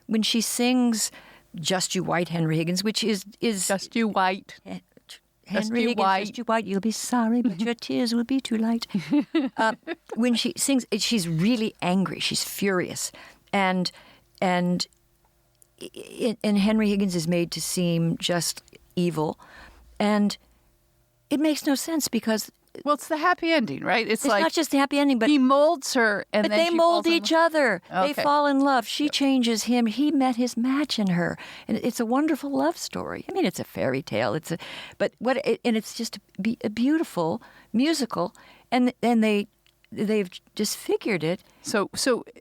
when she sings Just You White, Henry Higgins, which is Just You White. Henry Higgins, Just You White, you'll be sorry, but your tears will be too light. When she sings, she's really angry. She's furious. And Henry Higgins is made to seem just evil. And it makes no sense because... Well, it's the happy ending, right? It's like, not just the happy ending, but... He molds her, and then they mold each other. Okay. They fall in love. She changes him. He met his match in her. And it's a wonderful love story. I mean, it's a fairy tale. And it's just a beautiful musical. And they've disfigured it. So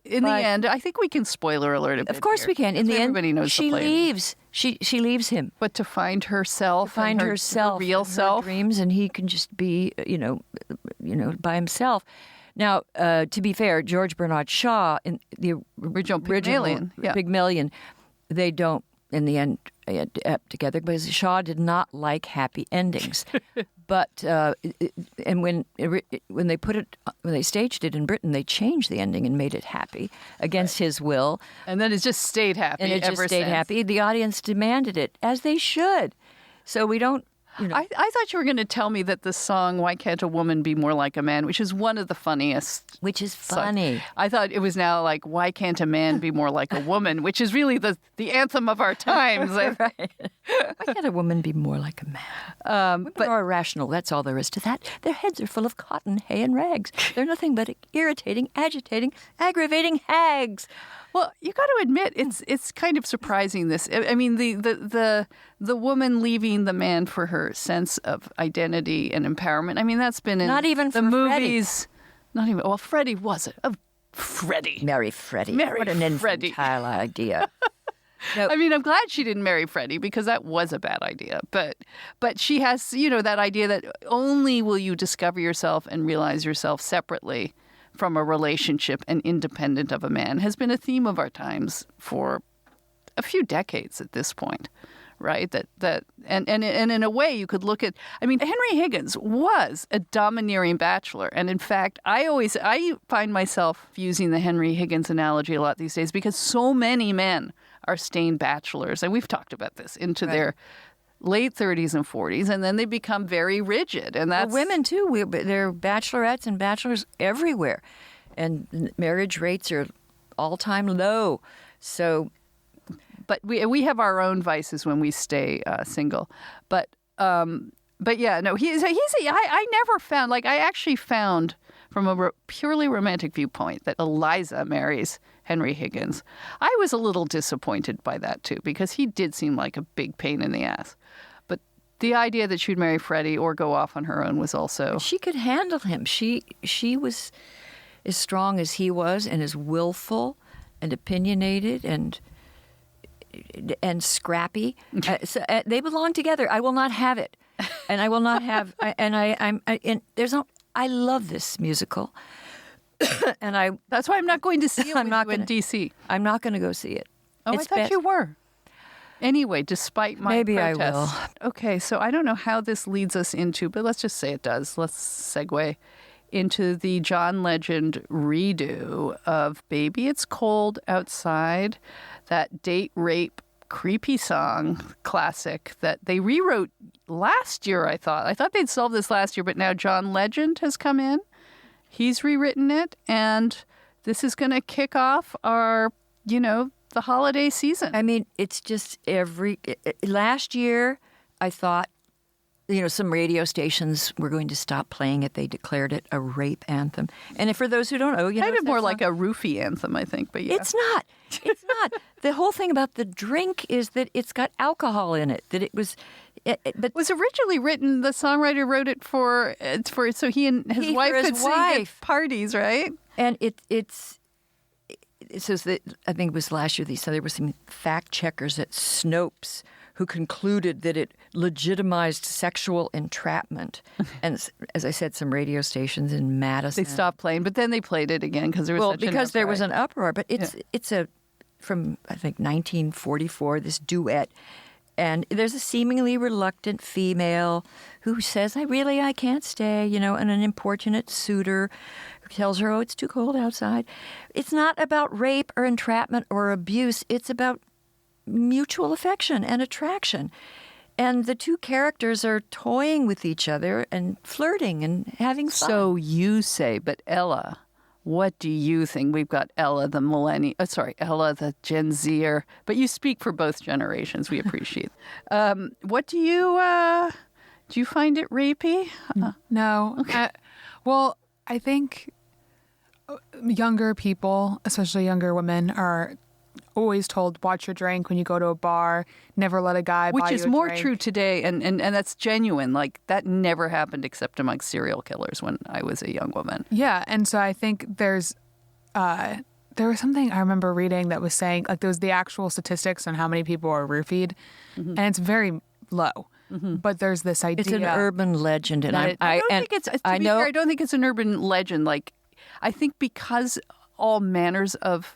in the end, I think we can spoiler alert a bit. Of course here, we can. In the end, everybody knows she leaves. She leaves him. But to find herself, her real self, dreams, and he can just be, by himself. Now, to be fair, George Bernard Shaw in the original Pygmalion, they don't in the end end up together because Shaw did not like happy endings. But and when they staged it in Britain, they changed the ending and made it happy against his will. And then it just stayed happy. And it just stayed happy. The audience demanded it, as they should. So we don't. I thought you were going to tell me that the song "Why Can't a Woman Be More Like a Man," which is one of the funniest. Which is funny. Songs. I thought it was now like "Why Can't a Man Be More Like a Woman," which is really the anthem of our times. Right. Why can't a woman be more like a man? Women are irrational. That's all there is to that. Their heads are full of cotton, hay, and rags. They're nothing but irritating, agitating, aggravating hags. Well, you got to admit it's kind of surprising. This, I mean, the woman leaving the man for her sense of identity and empowerment. I mean, that's been in not even the movies. Freddie. Not even. Well, Freddie was it? Freddie. Marry Freddie. Marry what an infantile idea. No. I mean, I'm glad she didn't marry Freddie because that was a bad idea. But she has, that idea that only will you discover yourself and realize yourself separately from a relationship and independent of a man has been a theme of our times for a few decades at this point, right? And in a way you could look at, I mean, Henry Higgins was a domineering bachelor. And in fact, I find myself using the Henry Higgins analogy a lot these days because so many men are stained bachelors. And we've talked about this into their late 30s and 40s, and then they become very rigid. And that's women, too. There are bachelorettes and bachelors everywhere. And marriage rates are all-time low. So, but we have our own vices when we stay single. But yeah, no, I never found, I actually found from a purely romantic viewpoint that Eliza marries Henry Higgins. I was a little disappointed by that, too, because he did seem like a big pain in the ass. But the idea that she'd marry Freddie or go off on her own was also... She could handle him. She was as strong as he was and as willful and opinionated and scrappy. So they belong together. I will not have it. And I will not have... I love this musical. And That's why I'm not going to see it I'm with not you in gonna- D.C. I'm not going to go see it. Oh, I thought you were. Anyway, despite my Maybe protest. I will. Okay, so I don't know how this leads us into, but let's just say it does. Let's segue into the John Legend redo of Baby It's Cold Outside, that date rape creepy song classic that they rewrote last year, I thought. I thought they'd solved this last year, but now John Legend has come in. He's rewritten it, and this is going to kick off our, the holiday season. I mean, it's just last year, I thought, some radio stations were going to stop playing it. They declared it a rape anthem. And for those who don't know, kind of more like a roofie anthem, I think. But yeah, it's not. It's not. The whole thing about the drink is that it's got alcohol in it. That it was, but it was originally written. The songwriter wrote it for so he and his wife could sing at parties, right? And it says that, I think it was last year, they said there were some fact checkers at Snopes who concluded that it legitimized sexual entrapment. And as I said, some radio stations in Madison. They stopped playing, but then they played it again because there was there was an uproar. But it's from, I think, 1944, this duet. And there's a seemingly reluctant female who says, I can't stay, and an importunate suitor who tells her, it's too cold outside. It's not about rape or entrapment or abuse. It's about mutual affection and attraction. And the two characters are toying with each other and flirting and having fun. So you say, but Ella, what do you think? We've got Ella, the Ella, the Gen Zer, but you speak for both generations. We appreciate. What do you find it rapey? No. Okay. Well, I think younger people, especially younger women, are always told, watch your drink when you go to a bar, never let a guy buy you a drink. Which is more true today, and that's genuine. Like, that never happened except among serial killers when I was a young woman. Yeah, and so I think there was something I remember reading that was saying, like, there was the actual statistics on how many people are roofied, and it's very low. Mm-hmm. But there's this idea. It's an urban legend, and I don't think it's an urban legend. Like, I think because all manners of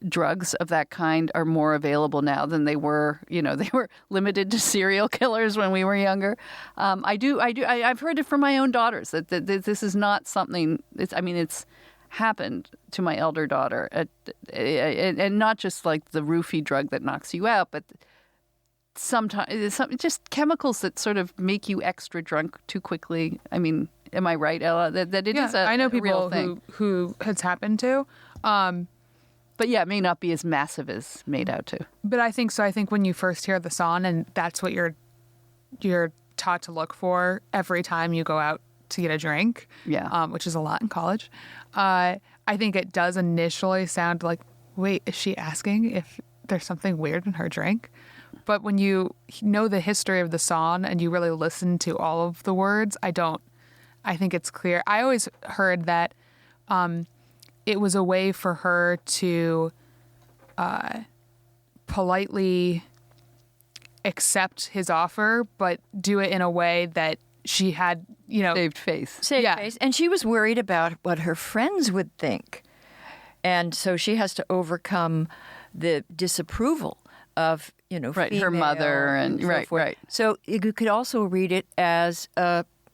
drugs of that kind are more available now than they were. They were limited to serial killers when we were younger. I've heard it from my own daughters that this is not something. It's happened to my elder daughter, and not just like the roofie drug that knocks you out, but sometimes it's just chemicals that sort of make you extra drunk too quickly. I mean, am I right, Ella? That it is I know a real people thing. who it's happened to. But yeah, it may not be as massive as made out to. But I think so. I think when you first hear the song, and that's what you're taught to look for every time you go out to get a drink, which is a lot in college. I think it does initially sound like, wait, is she asking if there's something weird in her drink? But when you know the history of the song and you really listen to all of the words, I think it's clear. I always heard that it was a way for her to politely accept his offer, but do it in a way that she had, saved face. Face. And she was worried about what her friends would think. And so she has to overcome the disapproval of, her mother and so forth. Right. So you could also read it as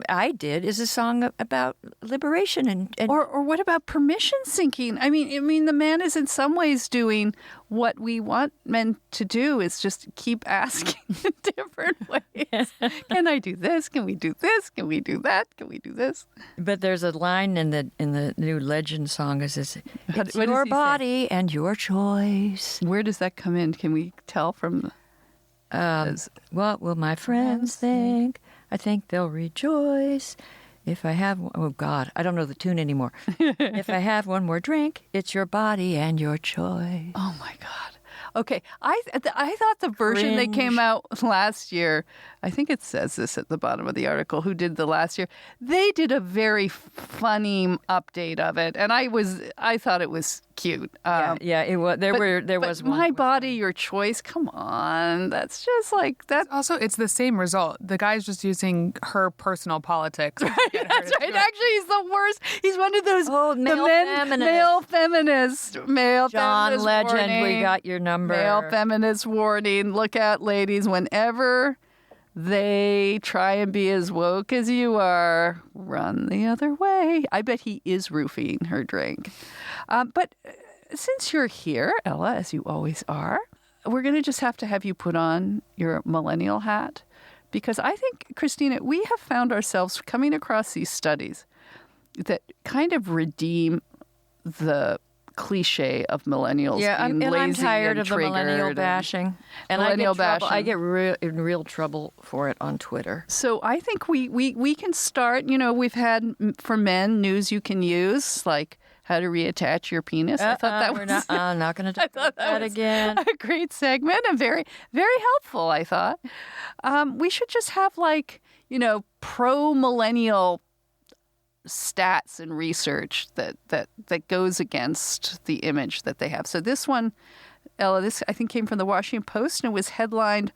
is a song about liberation and or what about permission seeking? I mean, the man is in some ways doing what we want men to do, is just keep asking in different ways. Can I do this? Can we do this? Can we do that? Can we do this? But there's a line in the new Legend song is this: "It's what your does he body and your choice." Where does that come in? Can we tell from? What will my friends think? I think they'll rejoice if I have. Oh God, I don't know the tune anymore. If I have one more drink, it's your body and your choice. Oh my God. Okay, I thought the version that came out last year, I think it says this at the bottom of the article, who did the last year. They did a very funny update of it, and I thought it was cute. It was. There was one. My Body, Your Choice. Come on, that's just like that. Also, it's the same result. The guy's just using her personal politics. That's right. Actually, he's the worst. He's one of those male feminists. John feminist Legend, warning. we got your number. Male feminist warning. Look out, ladies. Whenever they try and be as woke as you are, run the other way. I bet he is roofing her drink. But since you're here, Ella, as you always are, we're going to just have to have you put on your millennial hat. Because I think, Christina, we have found ourselves coming across these studies that kind of redeem the cliche of millennials being lazy I'm tired of the triggered millennial bashing. And I get in real trouble for it on Twitter. So I think we can start, we've had, for men, news you can use, like how to reattach your penis. I thought that was... I'm not going to talk about that again. A great segment and very, very helpful, I thought. We should just have pro-millennial stats and research that goes against the image that they have. So this one, Ella, this I think came from the Washington Post and it was headlined,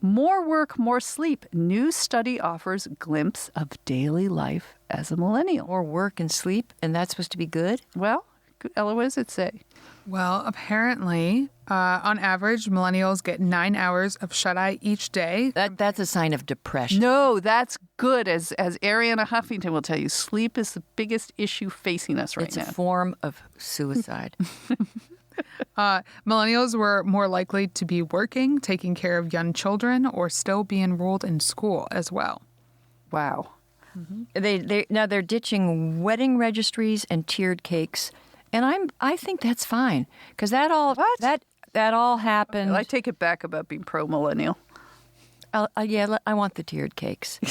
"More Work, More Sleep. New Study Offers Glimpse of Daily Life as a Millennial." More work and sleep, and that's supposed to be good? Well, Ella, what does it say? Well, apparently, on average, millennials get 9 hours of shut-eye each day. That's a sign of depression. No, that's good. As Ariana Huffington will tell you, sleep is the biggest issue facing us right now. It's a form of suicide. Millennials were more likely to be working, taking care of young children, or still be enrolled in school as well. Wow. Mm-hmm. They're ditching wedding registries and tiered cakes. And I think that's fine because that all happened. Well, I take it back about being pro-millennial. I want the tiered cakes.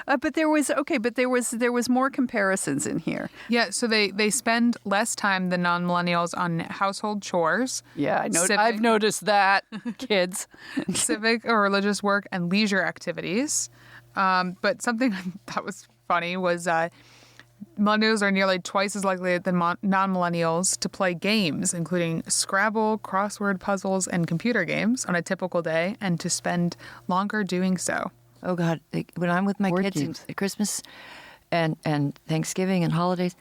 But there was more comparisons in here. Yeah, so they spend less time than non-millennials on household chores. Yeah, I've noticed that, kids. Civic or religious work and leisure activities. But something that was funny was millennials are nearly twice as likely than non-millennials to play games, including Scrabble, crossword puzzles, and computer games on a typical day, and to spend longer doing so. Oh, God. When I'm with my kids at Christmas and Thanksgiving and holidays,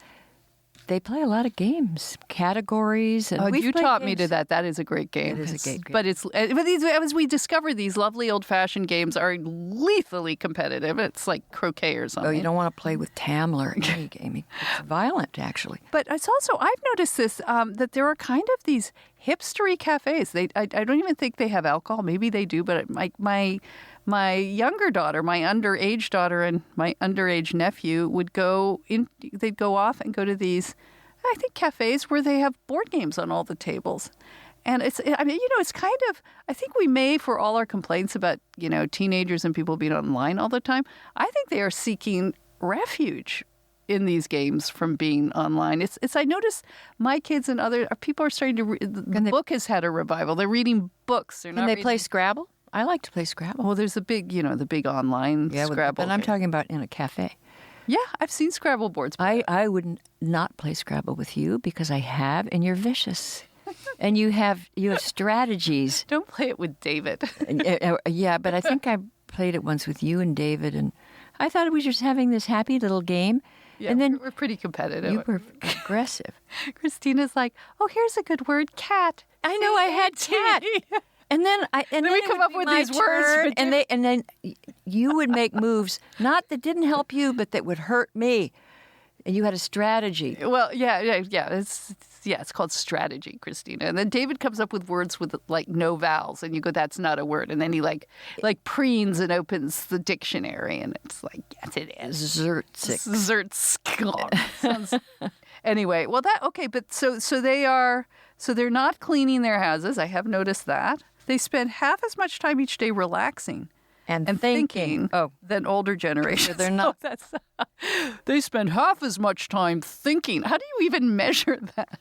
they play a lot of games, categories. And you taught me to that. That is a great game. It is a great game. But as we discovered, these lovely old-fashioned games are lethally competitive. It's like croquet or something. Oh, you don't want to play with Tamla or any game. It's violent, actually. But it's also, I've noticed this, that there are kind of these hipstery cafes. I don't even think they have alcohol. Maybe they do, but my younger daughter, my underage daughter, and my underage nephew would go in. They'd go off and go to these, I think, cafes where they have board games on all the tables. And it's kind of, I think we may, for all our complaints about, teenagers and people being online all the time, I think they are seeking refuge in these games from being online. I notice my kids and other people are starting to, the book has had a revival. They're reading books. Can they play Scrabble? I like to play Scrabble. Well, there's the big online Scrabble. But I'm talking about in a cafe. Yeah, I've seen Scrabble boards. I would not play Scrabble with you because I have, and you're vicious. And you have strategies. Don't play it with David. Yeah, but I think I played it once with you and David, and I thought it was just having this happy little game. Yeah, and then we're pretty competitive. You were aggressive. Christina's like, oh, here's a good word, cat. I know, I had cat. And then we come up with these words, and then you would make moves not that didn't help you, but that would hurt me, and you had a strategy. Well, yeah. It's called strategy, Christina. And then David comes up with words with like no vowels, and you go, "That's not a word." And then he like preens and opens the dictionary, and it's like, yes, it is. Zertsk. Anyway, well but so they're not cleaning their houses. I have noticed that. They spend half as much time each day relaxing and thinking than older generations. They're not. They spend half as much time thinking. How do you even measure that?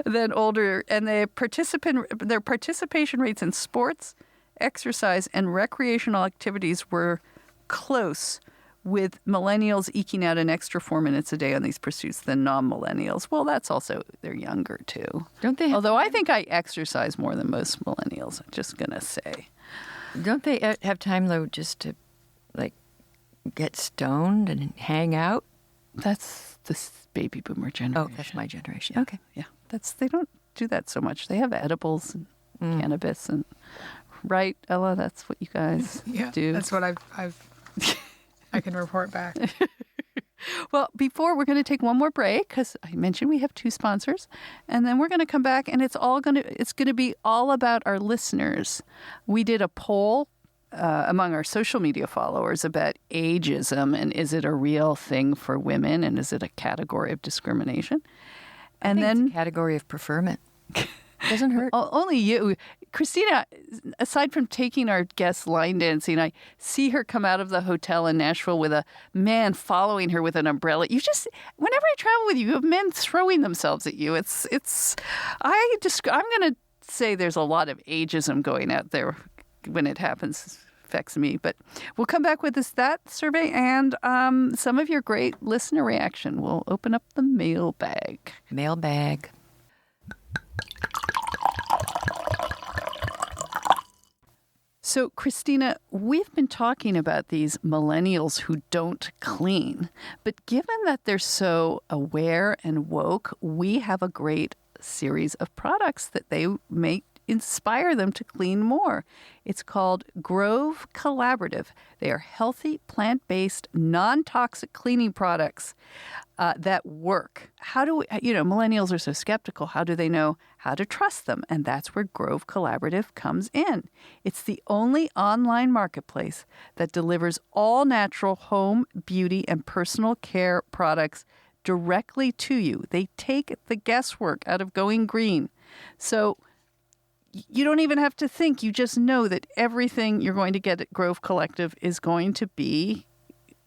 Than older, and their participation rates in sports, exercise and recreational activities were close with millennials eking out an extra 4 minutes a day on these pursuits than non-millennials. Well, that's also, they're younger too. Don't they? Although I think I exercise more than most millennials, I'm just going to say. Don't they have time, though, just to, like, get stoned and hang out? That's the baby boomer generation. Oh, that's my generation. Yeah. Okay. Yeah. They don't do that so much. They have edibles and cannabis and, right, Ella? That's what you guys do. That's what I can report back. Well, before we're going to take one more break because I mentioned we have 2 sponsors, and then we're going to come back and it's going to be all about our listeners. We did a poll among our social media followers about ageism and is it a real thing for women and is it a category of discrimination? And then it's a category of preferment. Doesn't hurt. Only you. Christina, aside from taking our guests line dancing, I see her come out of the hotel in Nashville with a man following her with an umbrella. Whenever I travel with you, you have men throwing themselves at you. I'm going to say there's a lot of ageism going out there when it happens. Affects me. But we'll come back with that survey and some of your great listener reaction. We'll open up the mailbag. Mailbag. So, Christina, we've been talking about these millennials who don't clean. But given that they're so aware and woke, we have a great series of products that they make inspire them to clean more. It's called Grove Collaborative. They are healthy, plant-based, non-toxic cleaning products that work. How do we, millennials are so skeptical. How do they know how to trust them? And that's where Grove Collaborative comes in. It's the only online marketplace that delivers all natural home, beauty, and personal care products directly to you. They take the guesswork out of going green. So you don't even have to think. You just know that everything you're going to get at Grove Collective is going to be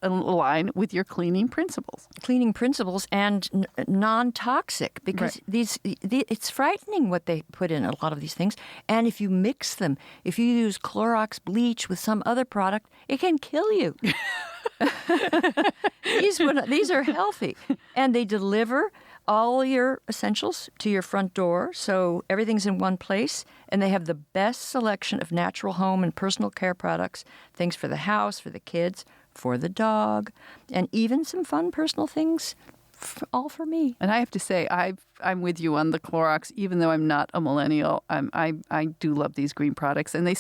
aligned with your cleaning principles. Cleaning principles and non-toxic, because it's frightening what they put in a lot of these things. And if you mix them, if you use Clorox bleach with some other product, it can kill you. These are healthy, and they deliver all your essentials to your front door, so everything's in one place, and they have the best selection of natural home and personal care products, things for the house, for the kids, for the dog, and even some fun personal things, all for me. And I have to say, I'm with you on the Clorox, even though I'm not a millennial. I do love these green products, and they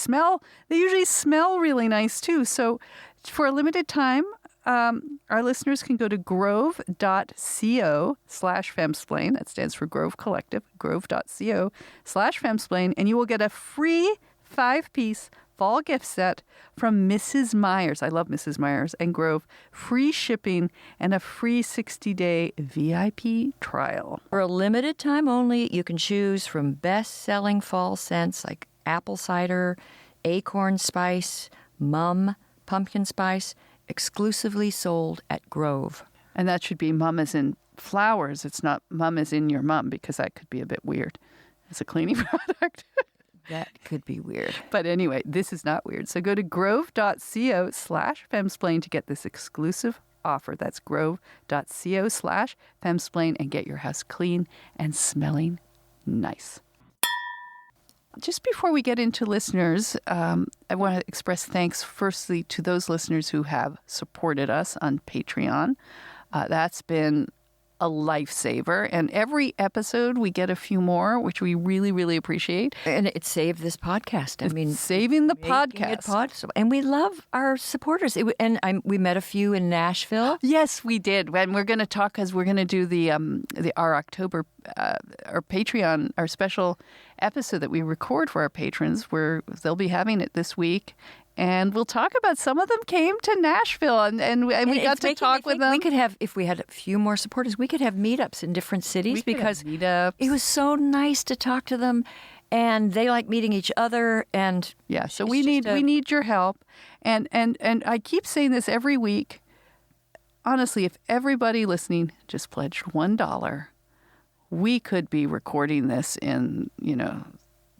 usually smell really nice too. So for a limited time, our listeners can go to grove.co/femsplain. That stands for Grove Collective, grove.co/femsplain. And you will get a free 5-piece fall gift set from Mrs. Meyers. I love Mrs. Meyers and Grove. Free shipping and a free 60-day VIP trial. For a limited time only, you can choose from best-selling fall scents like apple cider, acorn spice, mum, pumpkin spice, exclusively sold at Grove. And that should be mum as in flowers. It's not mum as in your mum, because that could be a bit weird as a cleaning product. That could be weird. But anyway, this is not weird. So go to grove.co/femsplain to get this exclusive offer. That's grove.co/femsplain and get your house clean and smelling nice. Just before we get into listeners, I want to express thanks firstly to those listeners who have supported us on Patreon. That's been a lifesaver. And every episode we get a few more, which we really, really appreciate. And it saved this podcast. Saving the podcast. And we love our supporters. We met a few in Nashville. Yes, we did. And we're going to talk, because we're going to do our October, our Patreon, our special episode that we record for our patrons, where they'll be having it this week. And we'll talk about some of them came to Nashville and we got to talk with them. We could have, if we had a few more supporters, we could have meetups in different cities, because it was so nice to talk to them, and they like meeting each other. And yeah, so we need your help. And I keep saying this every week. Honestly, if everybody listening just pledged $1, we could be recording this in,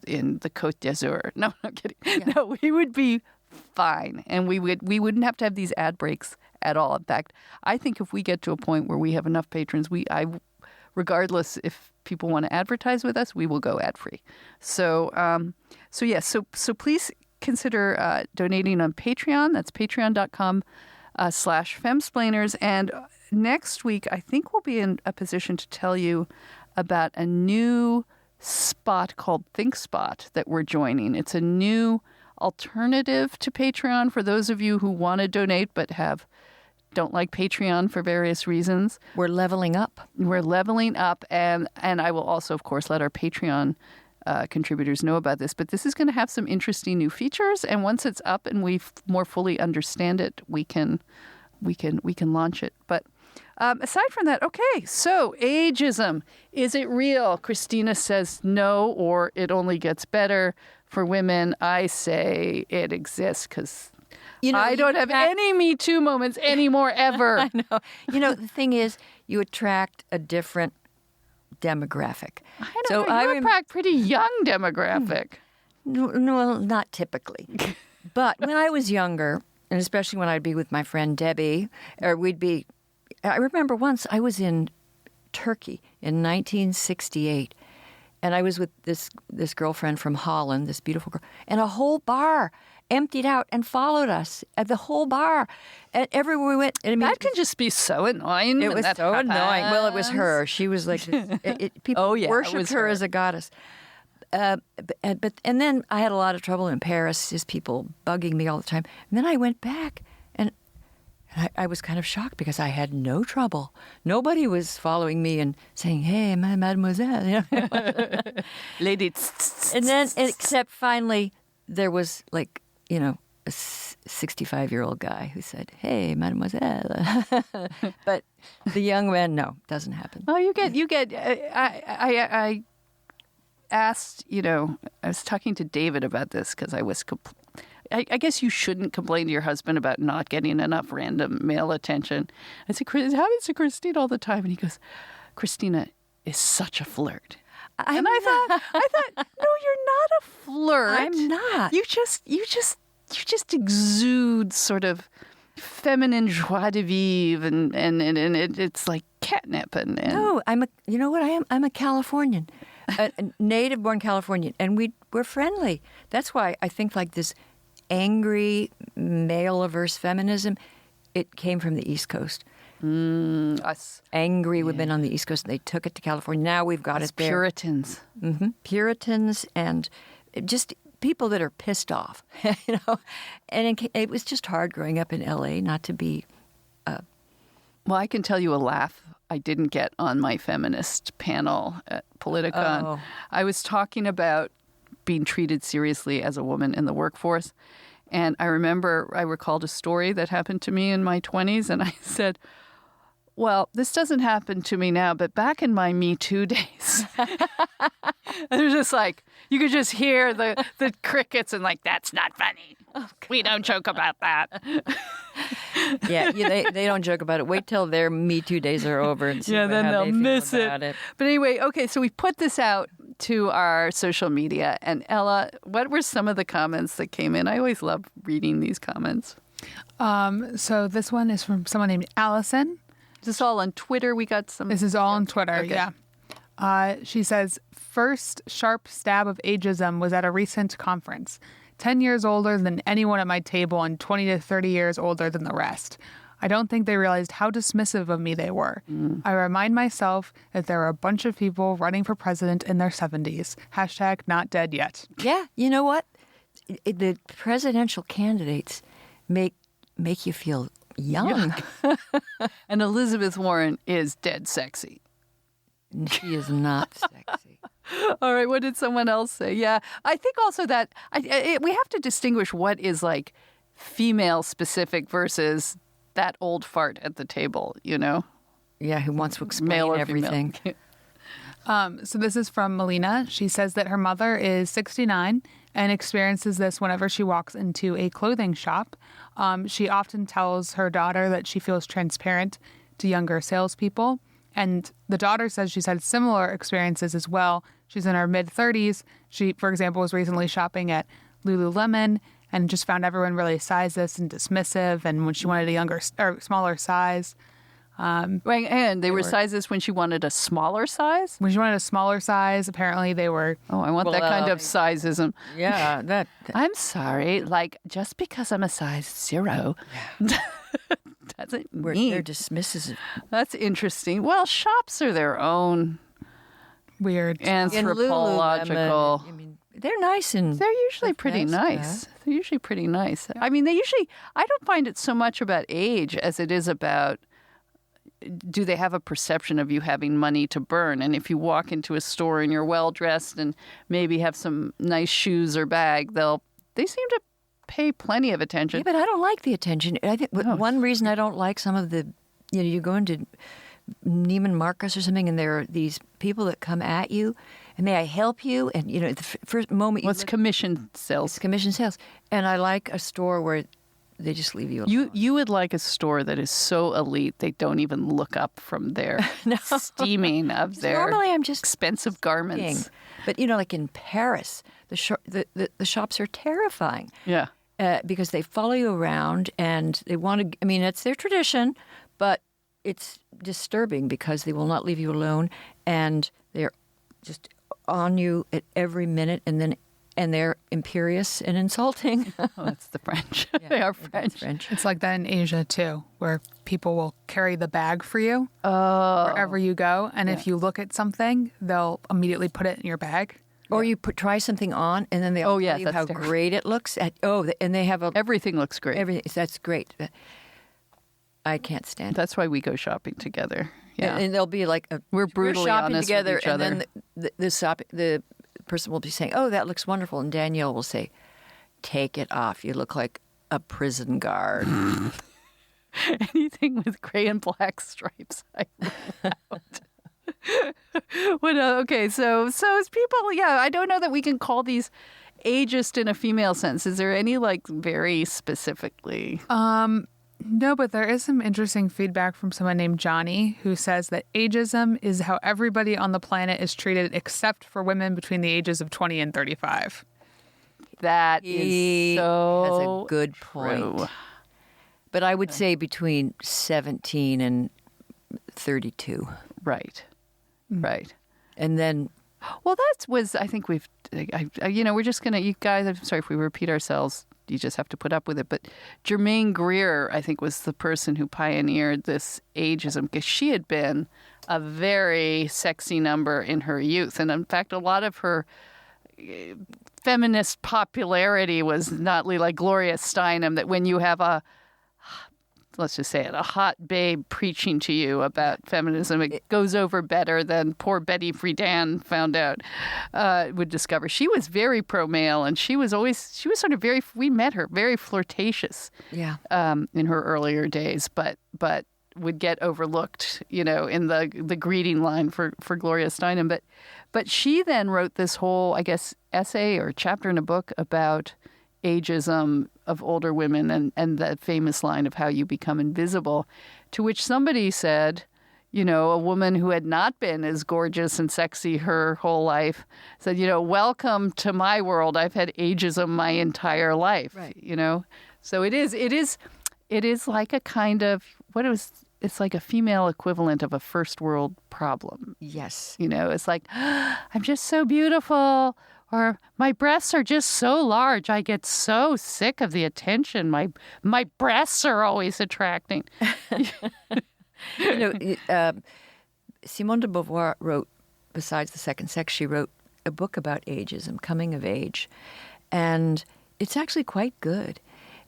in the Côte d'Azur. No, I'm kidding. Yeah. No, we would be fine, and we wouldn't have to have these ad breaks at all. In fact, I think if we get to a point where we have enough patrons, regardless if people want to advertise with us, we will go ad free. So please consider donating on Patreon. That's patreon.com/femsplainers. And next week, I think we'll be in a position to tell you about a new spot called ThinkSpot that we're joining. It's a new alternative to Patreon for those of you who want to donate but don't like Patreon for various reasons. We're leveling up. We're leveling up, and I will also, of course, let our Patreon contributors know about this. But this is going to have some interesting new features, and once it's up and we more fully understand it, we can launch it. But aside from that, okay, so ageism, is it real? Christina says no, or it only gets better for women. I say it exists because I don't have any Me Too moments anymore, ever. I know. The thing is, you attract a different demographic. You attract pretty young demographic. No, not typically. But when I was younger, and especially when I'd be with my friend Debbie, or I remember once I was in Turkey in 1968, and I was with this girlfriend from Holland, this beautiful girl, and a whole bar emptied out and followed us at the whole bar. And everywhere we went. That can just be so annoying. It was so annoying. Well, it was her. She was like this. People worshipped her as a goddess. And then I had a lot of trouble in Paris, just people bugging me all the time. And then I went back, and I was kind of shocked because I had no trouble. Nobody was following me and saying, "Hey, mademoiselle," lady. And then, except finally, there was a 65-year-old guy who said, "Hey, mademoiselle." But the young man, no, doesn't happen. Oh, you get. I asked, I was talking to David about this because I guess you shouldn't complain to your husband about not getting enough random male attention. I said, it happens to Christina all the time. And he goes, Christina is such a flirt. I thought, no, you're not a flirt. I'm not. You just exude sort of feminine joie de vivre, and it's like catnip. And no, you know what I am? I'm a Californian, a native-born Californian, and we're friendly. That's why I think like this angry male-averse feminism, it came from the East Coast. Us. Angry women on the East Coast, they took it to California. Now we've got it there. Puritans. Mm-hmm. Puritans and just people that are pissed off, And it was just hard growing up in L.A. not to be... Well, I can tell you a laugh I didn't get on my feminist panel at Politicon. Oh. I was talking about being treated seriously as a woman in the workforce. And I recalled a story that happened to me in my 20s, and I said, well, this doesn't happen to me now, but back in my Me Too days, it was just like, you could just hear the crickets and like, that's not funny. Oh, we don't joke about that. Yeah, they don't joke about it. Wait till their Me Too days are over and see then they'll miss it. But anyway, okay, so we put this out to our social media. And Ella, what were some of the comments that came in? I always love reading these comments. So this one is from someone named Allison. Is this all on Twitter? We got some. This is all on Twitter, okay. Yeah. She says, first sharp stab of ageism was at a recent conference. 10 years older than anyone at my table and 20 to 30 years older than the rest. I don't think they realized how dismissive of me they were. I remind myself that there are a bunch of people running for president in their 70s. Hashtag not dead yet. Yeah, you know what? The presidential candidates make you feel young. And Elizabeth Warren is dead sexy. She is not sexy. All right, what did someone else say? Yeah, I think also that we have to distinguish what is like female specific versus that old fart at the table, Yeah, who wants to explain male or everything. So this is from Melina. She says that her mother is 69 and experiences this whenever she walks into a clothing shop. She often tells her daughter that she feels transparent to younger salespeople And the daughter says she's had similar experiences as well. She's in her mid-30s. She, for example, was recently shopping at Lululemon and just found everyone really sizeless and dismissive. And when she wanted a younger or smaller size, and they were sizes when she wanted a smaller size? When she wanted a smaller size, apparently they were... Oh, I want that kind of sizeism. Yeah, that... I'm sorry. Like, just because I'm a size 0 doesn't mean... They're dismissive. That's interesting. Well, shops are their own... Weird. Anthropological. I mean, they're nice and... They're usually pretty nice. They're usually pretty nice. Yeah. I mean, I don't find it so much about age as it is about... Do they have a perception of you having money to burn? And if you walk into a store and you're well dressed and maybe have some nice shoes or bag, they seem to pay plenty of attention. Yeah, but I don't like the attention. I think one reason I don't like some of the, you go into Neiman Marcus or something, and there are these people that come at you, and may I help you? And the first moment it's commission sales. It's commission sales, and I like a store where they just leave you alone. You would like a store that is so elite they don't even look up from their steaming of their normally I'm just expensive garments. But like in Paris, the shops are terrifying. Yeah. Because they follow you around and they want to. I mean, it's their tradition, but it's disturbing because they will not leave you alone, and they're just on you at every minute, and they're imperious and insulting. Oh, that's the French. Yeah, they are French. It's like that in Asia, too, where people will carry the bag for you wherever you go. And if you look at something, they'll immediately put it in your bag. Or you try something on, and then they'll tell you how great it looks. And they have everything looks great. Everything, that's great. I can't stand it. That's why we go shopping together. Yeah. And they'll be like, we're brutally honest together, with each other. And then the person will be saying, "Oh, that looks wonderful," and Danielle will say, "Take it off. You look like a prison guard." Anything with gray and black stripes, I rule out. Okay, so as people, I don't know that we can call these ageist in a female sense. Is there any very specifically? No, but there is some interesting feedback from someone named Johnny who says that ageism is how everybody on the planet is treated except for women between the ages of 20 and 35. That he is so has a good point. True. But I would say between 17 and 32. Right. Right. And then... Well, I think we're just going to, you guys, I'm sorry if we repeat ourselves. You just have to put up with it. But Germaine Greer, I think, was the person who pioneered this ageism because she had been a very sexy number in her youth. And in fact, a lot of her feminist popularity was not like Gloria Steinem, that when you have let's just say it, a hot babe preaching to you about feminism, it goes over better than poor Betty Friedan found out, would discover. She was very pro-male, and she was sort of we met her, very flirtatious in her earlier days, but would get overlooked, in the greeting line for Gloria Steinem. But she then wrote this whole, I guess, essay or chapter in a book about ageism of older women and the famous line of how you become invisible, to which somebody said, a woman who had not been as gorgeous and sexy her whole life said, welcome to my world. I've had ageism my entire life, right. So it is like a kind of, it's like a female equivalent of a first world problem. Yes. It's like, I'm just so beautiful. Or my breasts are just so large. I get so sick of the attention. My breasts are always attracting. Simone de Beauvoir wrote, besides The Second Sex, she wrote a book about ageism, coming of age. And it's actually quite good.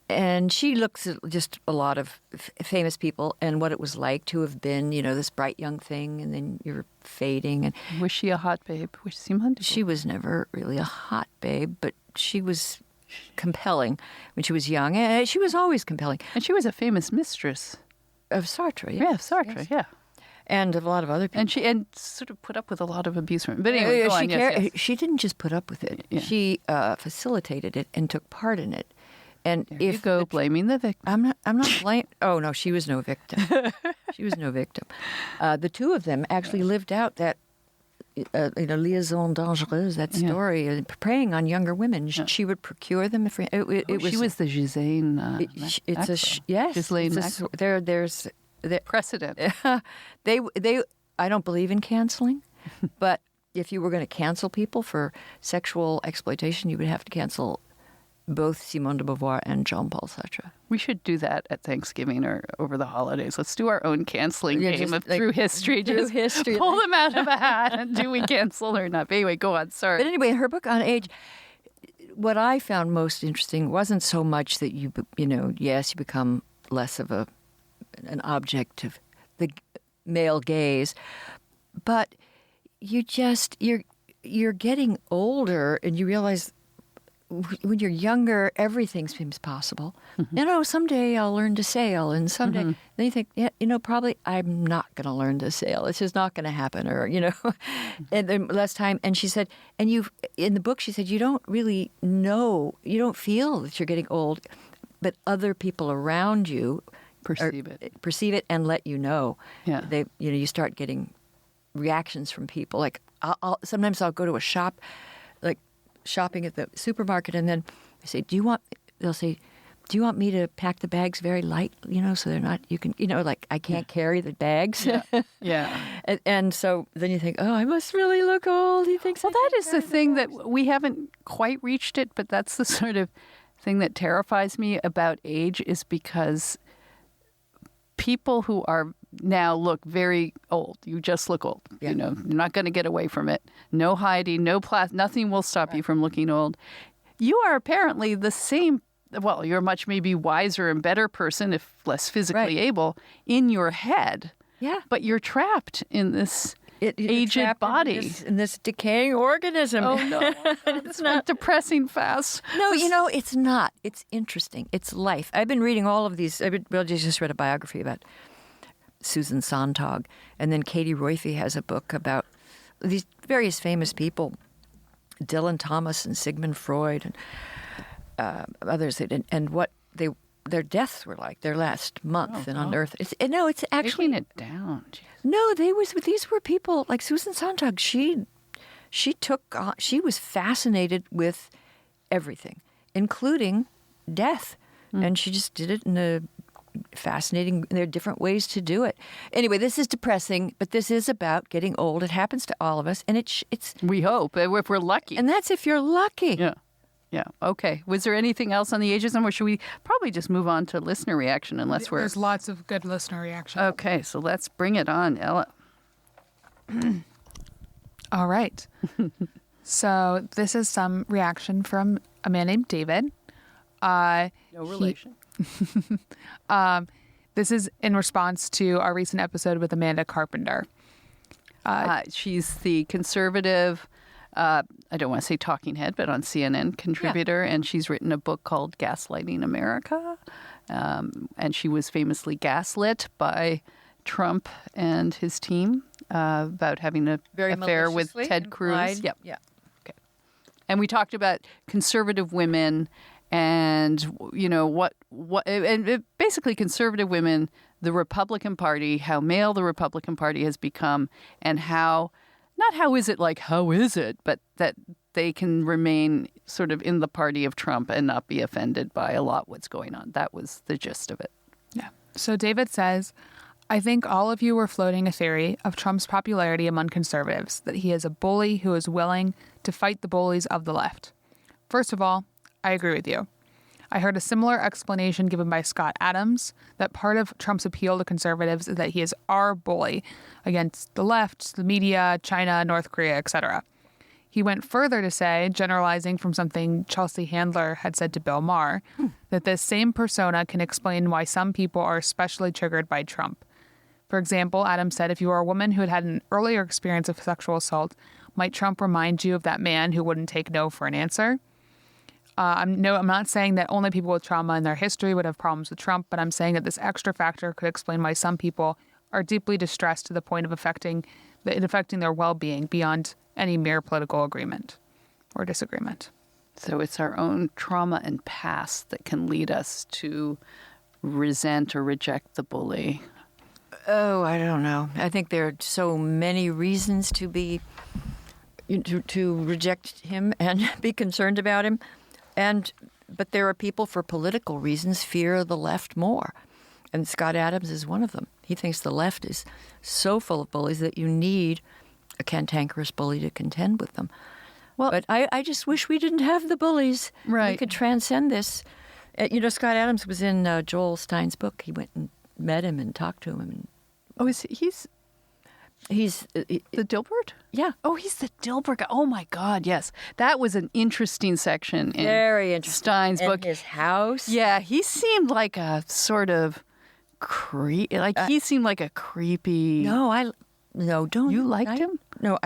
And she looks at just a lot of famous people and what it was like to have been, this bright young thing, and then you're fading. And was she a hot babe? She was never really a hot babe, but she was compelling when she was young. And she was always compelling. And she was a famous mistress of Sartre. Yeah, Sartre. Yes. Yeah. And of a lot of other people. And sort of put up with a lot of abuse. But anyway, go on. She didn't just put up with it. Yeah. She facilitated it and took part in it. And there if you go, blaming the victim. I'm not blaming. Oh no, she was no victim. She was no victim. The two of them actually lived out that liaison dangereuse. That story, preying on younger women. She would procure them. She was the Ghislaine. Yes. Ghislaine. There's precedent. They. I don't believe in canceling, but if you were going to cancel people for sexual exploitation, you would have to cancel both Simone de Beauvoir and Jean-Paul Sartre. We should do that at Thanksgiving or over the holidays. Let's do our own canceling game of through history. Just pull them out of a hat and do we cancel or not? But anyway, go on. Sorry. But anyway, her book on age, what I found most interesting wasn't so much that you become less of an object of the male gaze, but you're getting older and you realize when you're younger, everything seems possible. Mm-hmm. Someday I'll learn to sail, and someday then you think, probably I'm not going to learn to sail. It's just not going to happen, or and then less time. And she said, in the book, she said, you don't really know, you don't feel that you're getting old, but other people around you perceive it and let you know. Yeah. You start getting reactions from people. Like sometimes I'll go to a shop, like shopping at the supermarket, and then I say, they'll say, do you want me to pack the bags very light, so they're not, you can, like I can't carry the bags. Yeah. Yeah. and so then you think, oh, I must really look old. He thinks, well, that is the thing that we haven't quite reached it, but that's the sort of thing that terrifies me about age, is because people who are now look very old. You just look old. Yeah. You're not going to get away from it. No hiding, nothing will stop you from looking old. You are apparently the same. Well, you're a much maybe wiser and better person, if less physically able, in your head. Yeah. But you're trapped in this aged body. In this decaying organism. Oh, no. It's not depressing fast. No, it's not. It's interesting. It's life. I've been reading all of these. I just read a biography about Susan Sontag. And then Katie Royfey has a book about these various famous people, Dylan Thomas and Sigmund Freud and others, and what their deaths were like, their last month on Earth. It's actually... Taking it down. Geez. No, these were people like Susan Sontag. She was fascinated with everything, including death. And she just did it in a fascinating, there are different ways to do it. Anyway, this is depressing, but this is about getting old. It happens to all of us, and it's we hope, if we're lucky. And that's if you're lucky. Yeah. Yeah. Okay. Was there anything else on the ageism, or should we probably just move on to listener reaction There's lots of good listener reaction. Okay. So let's bring it on, Ella. All right. So this is some reaction from a man named David. No relation. This is in response to our recent episode with Amanda Carpenter. She's the conservative, I don't want to say talking head, but on CNN contributor, and she's written a book called Gaslighting America. And she was famously gaslit by Trump and his team about having an affair with Ted Cruz. Yep. Yeah. Okay. And we talked about conservative women and, basically conservative women, the Republican Party, how male the Republican Party has become, and how is it, but that they can remain sort of in the party of Trump and not be offended by a lot what's going on. That was the gist of it. Yeah. So David says, I think all of you were floating a theory of Trump's popularity among conservatives, that he is a bully who is willing to fight the bullies of the left. First of all, I agree with you. I heard a similar explanation given by Scott Adams, that part of Trump's appeal to conservatives is that he is our bully against the left, the media, China, North Korea, etc. He went further to say, generalizing from something Chelsea Handler had said to Bill Maher, that this same persona can explain why some people are especially triggered by Trump. For example, Adams said, if you are a woman who had had an earlier experience of sexual assault, might Trump remind you of that man who wouldn't take no for an answer? I'm not saying that only people with trauma in their history would have problems with Trump, but I'm saying that this extra factor could explain why some people are deeply distressed to the point of affecting their well-being beyond any mere political agreement or disagreement. So it's our own trauma and past that can lead us to resent or reject the bully. Oh, I don't know. I think there are so many reasons to be to reject him and be concerned about him, but there are people for political reasons fear the left more, and Scott Adams is one of them. He thinks the left is so full of bullies that you need a cantankerous bully to contend with them. Well, but I just wish we didn't have the bullies. Right. We could transcend this. Scott Adams was in Joel Stein's book. He went and met him and talked to him. He's the Dilbert? Yeah. Oh, he's the Dilbert guy. Oh, my God, yes. That was an interesting section in Very interesting. Stein's book. His house. Yeah, he seemed like a sort of he seemed like a creepy... No, don't... You liked him? No,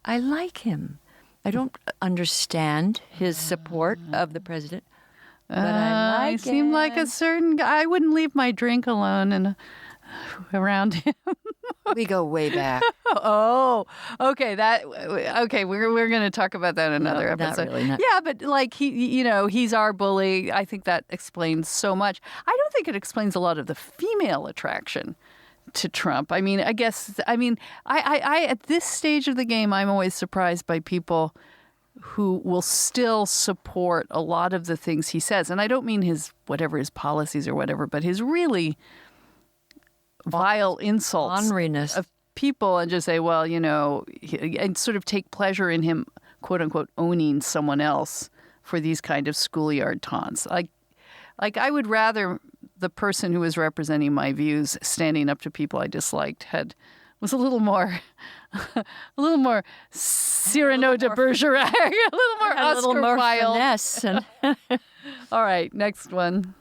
I like him. I don't understand his support of the president, but I like him. He seemed like a certain guy. I wouldn't leave my drink alone around him. We go way back. Oh, okay. We're going to talk about that in another episode. Not really, Yeah, but he's our bully. I think that explains so much. I don't think it explains a lot of the female attraction to Trump. I at this stage of the game, I'm always surprised by people who will still support a lot of the things he says. And I don't mean his policies or whatever, but his really vile insults of people, and just say, well, and sort of take pleasure in him, quote unquote, owning someone else for these kind of schoolyard taunts. Like I would rather the person who was representing my views standing up to people I disliked was a little more Cyrano de Bergerac, a little more Oscar Wilde. Finesse. All right, next one.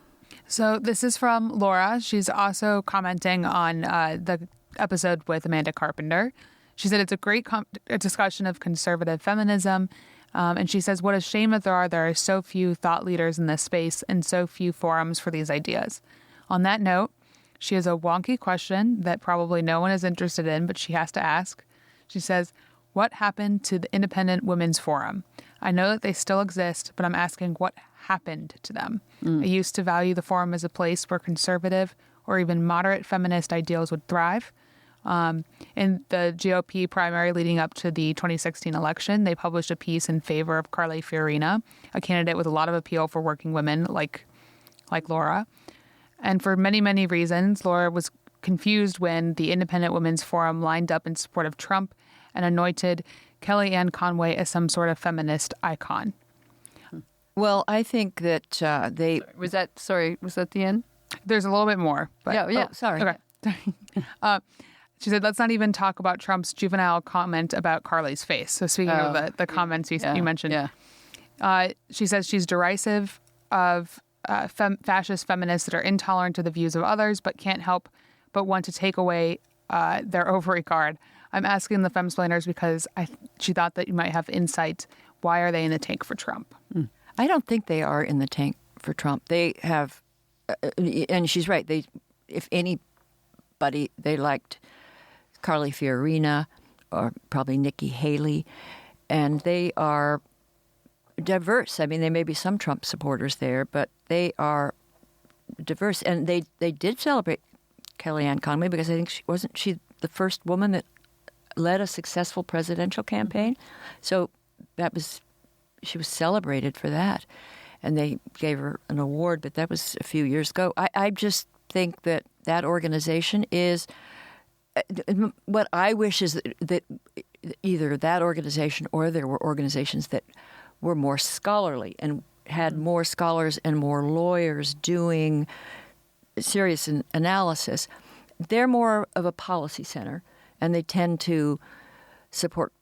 So this is from Laura. She's also commenting on the episode with Amanda Carpenter. She said it's a great discussion of conservative feminism. And she says, what a shame that there are so few thought leaders in this space and so few forums for these ideas. On that note, she has a wonky question that probably no one is interested in, but she has to ask. She says, what happened to the Independent Women's Forum? I know that they still exist, but I'm asking what happened to them. I used to value the forum as a place where conservative or even moderate feminist ideals would thrive. In the GOP primary leading up to the 2016 election, they published a piece in favor of Carly Fiorina, a candidate with a lot of appeal for working women like Laura. And for many, many reasons, Laura was confused when the Independent Women's Forum lined up in support of Trump and anointed Kellyanne Conway as some sort of feminist icon. Well, I think that they... Was that the end? There's a little bit more. But, yeah, sorry. Okay. She said, let's not even talk about Trump's juvenile comment about Carly's face. So speaking of the comments you mentioned, she says she's derisive of fascist feminists that are intolerant to the views of others, but can't help but want to take away their ovary card. I'm asking the femsplainers because she thought that you might have insight. Why are they in the tank for Trump? I don't think they are in the tank for Trump. They have, and she's right. If anybody, they liked Carly Fiorina or probably Nikki Haley, and they are diverse. I mean, there may be some Trump supporters there, but they are diverse. And they did celebrate Kellyanne Conway because I think wasn't she the first woman that led a successful presidential campaign? So she was celebrated for that. And they gave her an award, but that was a few years ago. I just think that organization is... What I wish is that either that organization or there were organizations that were more scholarly and had more scholars and more lawyers doing serious analysis. They're more of a policy center, and they tend to support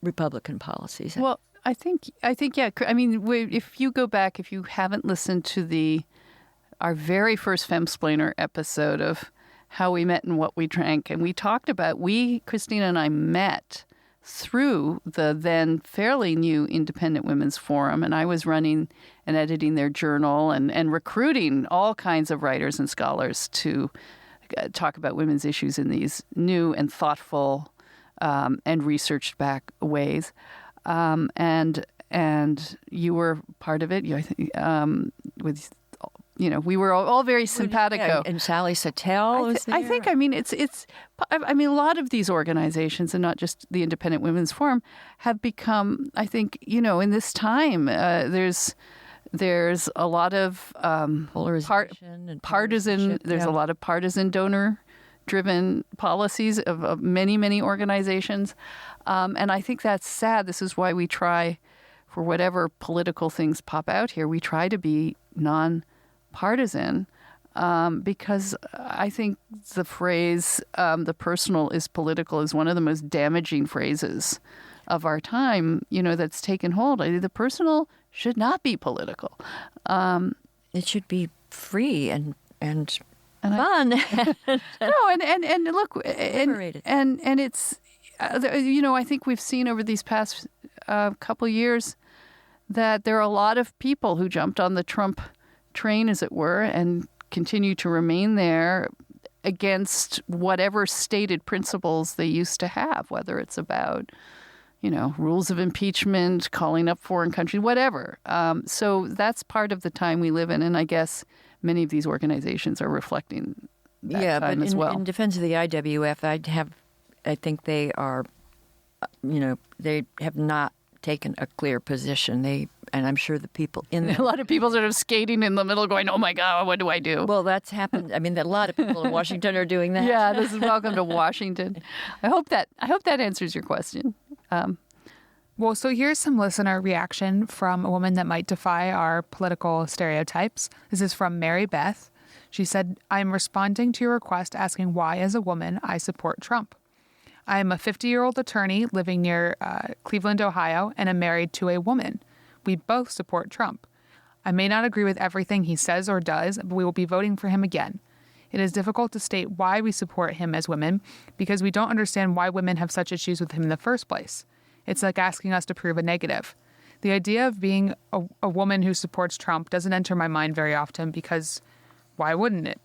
Republican policies. Well, I think yeah. I mean, if you go back, if you haven't listened to our very first Femsplainer episode of How We Met and What We Drank, and we talked about, Christina and I met through the then fairly new Independent Women's Forum, and I was running and editing their journal and recruiting all kinds of writers and scholars to talk about women's issues in these new and thoughtful and researched back ways. And and you were part of it. I think with. We were all very simpatico. Yeah, and Sally Sattel was there. I think, a lot of these organizations, and not just the Independent Women's Forum, have become, I think, in this time, there's a lot of polarization and partisan. There's a lot of partisan donor-driven policies of many, many organizations, and I think that's sad. This is why we try, for whatever political things pop out here, we try to be non-partisan, because I think the phrase "the personal is political" is one of the most damaging phrases of our time. That's taken hold. The personal should not be political. It should be free and fun. And look, and it's I think we've seen over these past couple years that there are a lot of people who jumped on the Trump train, as it were, and continue to remain there against whatever stated principles they used to have, whether it's about, rules of impeachment, calling up foreign countries, whatever. So that's part of the time we live in, and I guess many of these organizations are reflecting that time as well. In defense of the IWF, I think they are, they have not taken a clear position. And I'm sure the people in there. A lot of people sort of skating in the middle going, oh my God, what do I do? Well, that's happened. I mean, a lot of people in Washington are doing that. Yeah, this is welcome to Washington. I hope that answers your question. Well, so here's some listener reaction from a woman that might defy our political stereotypes. This is from Mary Beth. She said, I'm responding to your request asking why, as a woman, I support Trump. I am a 50-year-old attorney living near Cleveland, Ohio, and am married to a woman. We both support Trump. I may not agree with everything he says or does, but we will be voting for him again. It is difficult to state why we support him as women because we don't understand why women have such issues with him in the first place. It's like asking us to prove a negative. The idea of being a woman who supports Trump doesn't enter my mind very often because why wouldn't it?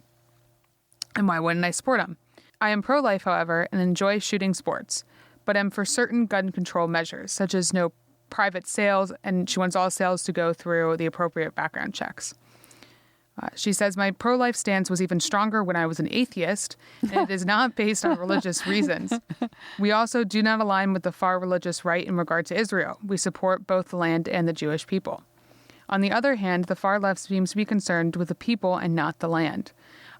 And why wouldn't I support him? I am pro-life, however, and enjoy shooting sports, but am for certain gun control measures, such as no private sales, and she wants all sales to go through the appropriate background checks. She says, my pro-life stance was even stronger when I was an atheist, and it is not based on religious reasons. We also do not align with the far religious right in regard to Israel. We support both the land and the Jewish people. On the other hand, the far left seems to be concerned with the people and not the land.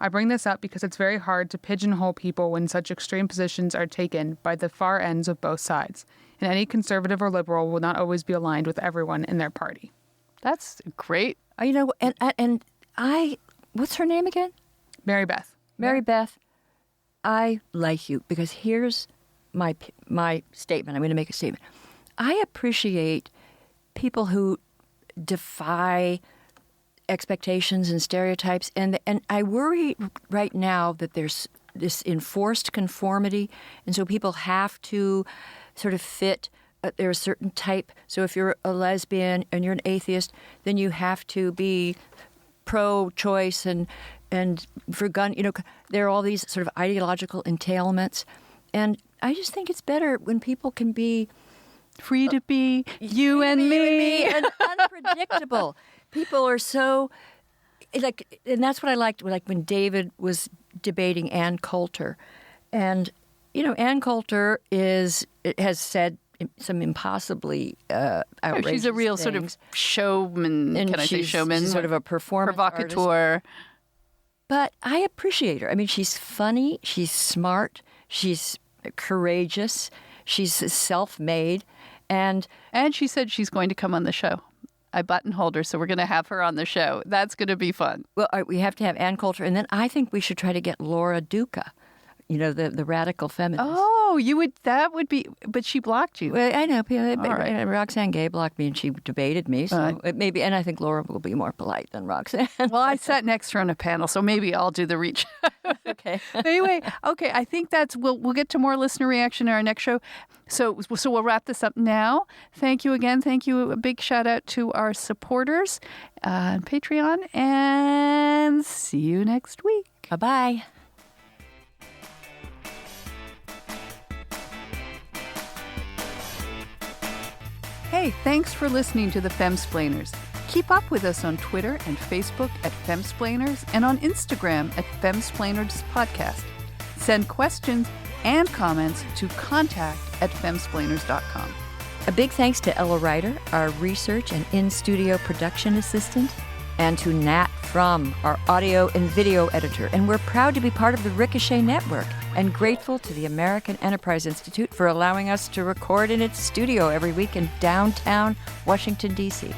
I bring this up because it's very hard to pigeonhole people when such extreme positions are taken by the far ends of both sides. And any conservative or liberal will not always be aligned with everyone in their party. That's great. And what's her name again? Mary Beth. Mary Beth, I like you because here's my statement. I'm going to make a statement. I appreciate people who defy expectations and stereotypes, and I worry right now that there's this enforced conformity, and so people have to sort of fit. There's a certain type. So if you're a lesbian and you're an atheist, then you have to be pro-choice and for gun. There are all these sort of ideological entailments, and I just think it's better when people can be free to be you and me and unpredictable. People are so and that's what I liked. Like when David was debating Ann Coulter, and Ann Coulter has said some impossibly outrageous she's a real things. Sort of showman. And can I say showman? She's sort of a performance provocateur. Artist. But I appreciate her. I mean, she's funny. She's smart. She's courageous. She's self-made, and she said she's going to come on the show. I buttonholed her, so we're going to have her on the show. That's going to be fun. Well, we have to have Ann Coulter, and then I think we should try to get Laura Duca, the radical feminist. Oh, that would be, but she blocked you. Well, I know. Right. Roxanne Gay blocked me, and she debated me, so maybe, and I think Laura will be more polite than Roxanne. Well, I sat next to her on a panel, so maybe I'll do the reach. Okay. Anyway, okay, I think we'll get to more listener reaction in our next show. So we'll wrap this up now. Thank you again. Thank you. A big shout out to our supporters on Patreon, and see you next week. Bye-bye. Hey, thanks for listening to the Femsplainers. Keep up with us on Twitter and Facebook at Femsplainers and on Instagram at Femsplainers Podcast. Send questions and comments to contact@femsplainers.com. A big thanks to Ella Ryder, our research and in-studio production assistant, and to Nat Frum, our audio and video editor. And we're proud to be part of the Ricochet Network and grateful to the American Enterprise Institute for allowing us to record in its studio every week in downtown Washington, D.C.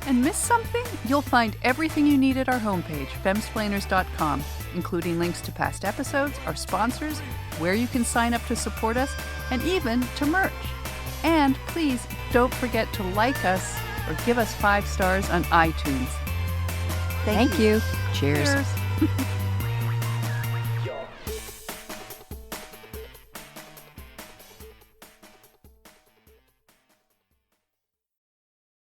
And miss something? You'll find everything you need at our homepage, femsplainers.com, including links to past episodes, our sponsors, where you can sign up to support us, and even to merch. And please don't forget to like us or give us 5 stars on iTunes. Thank you. Cheers. Cheers.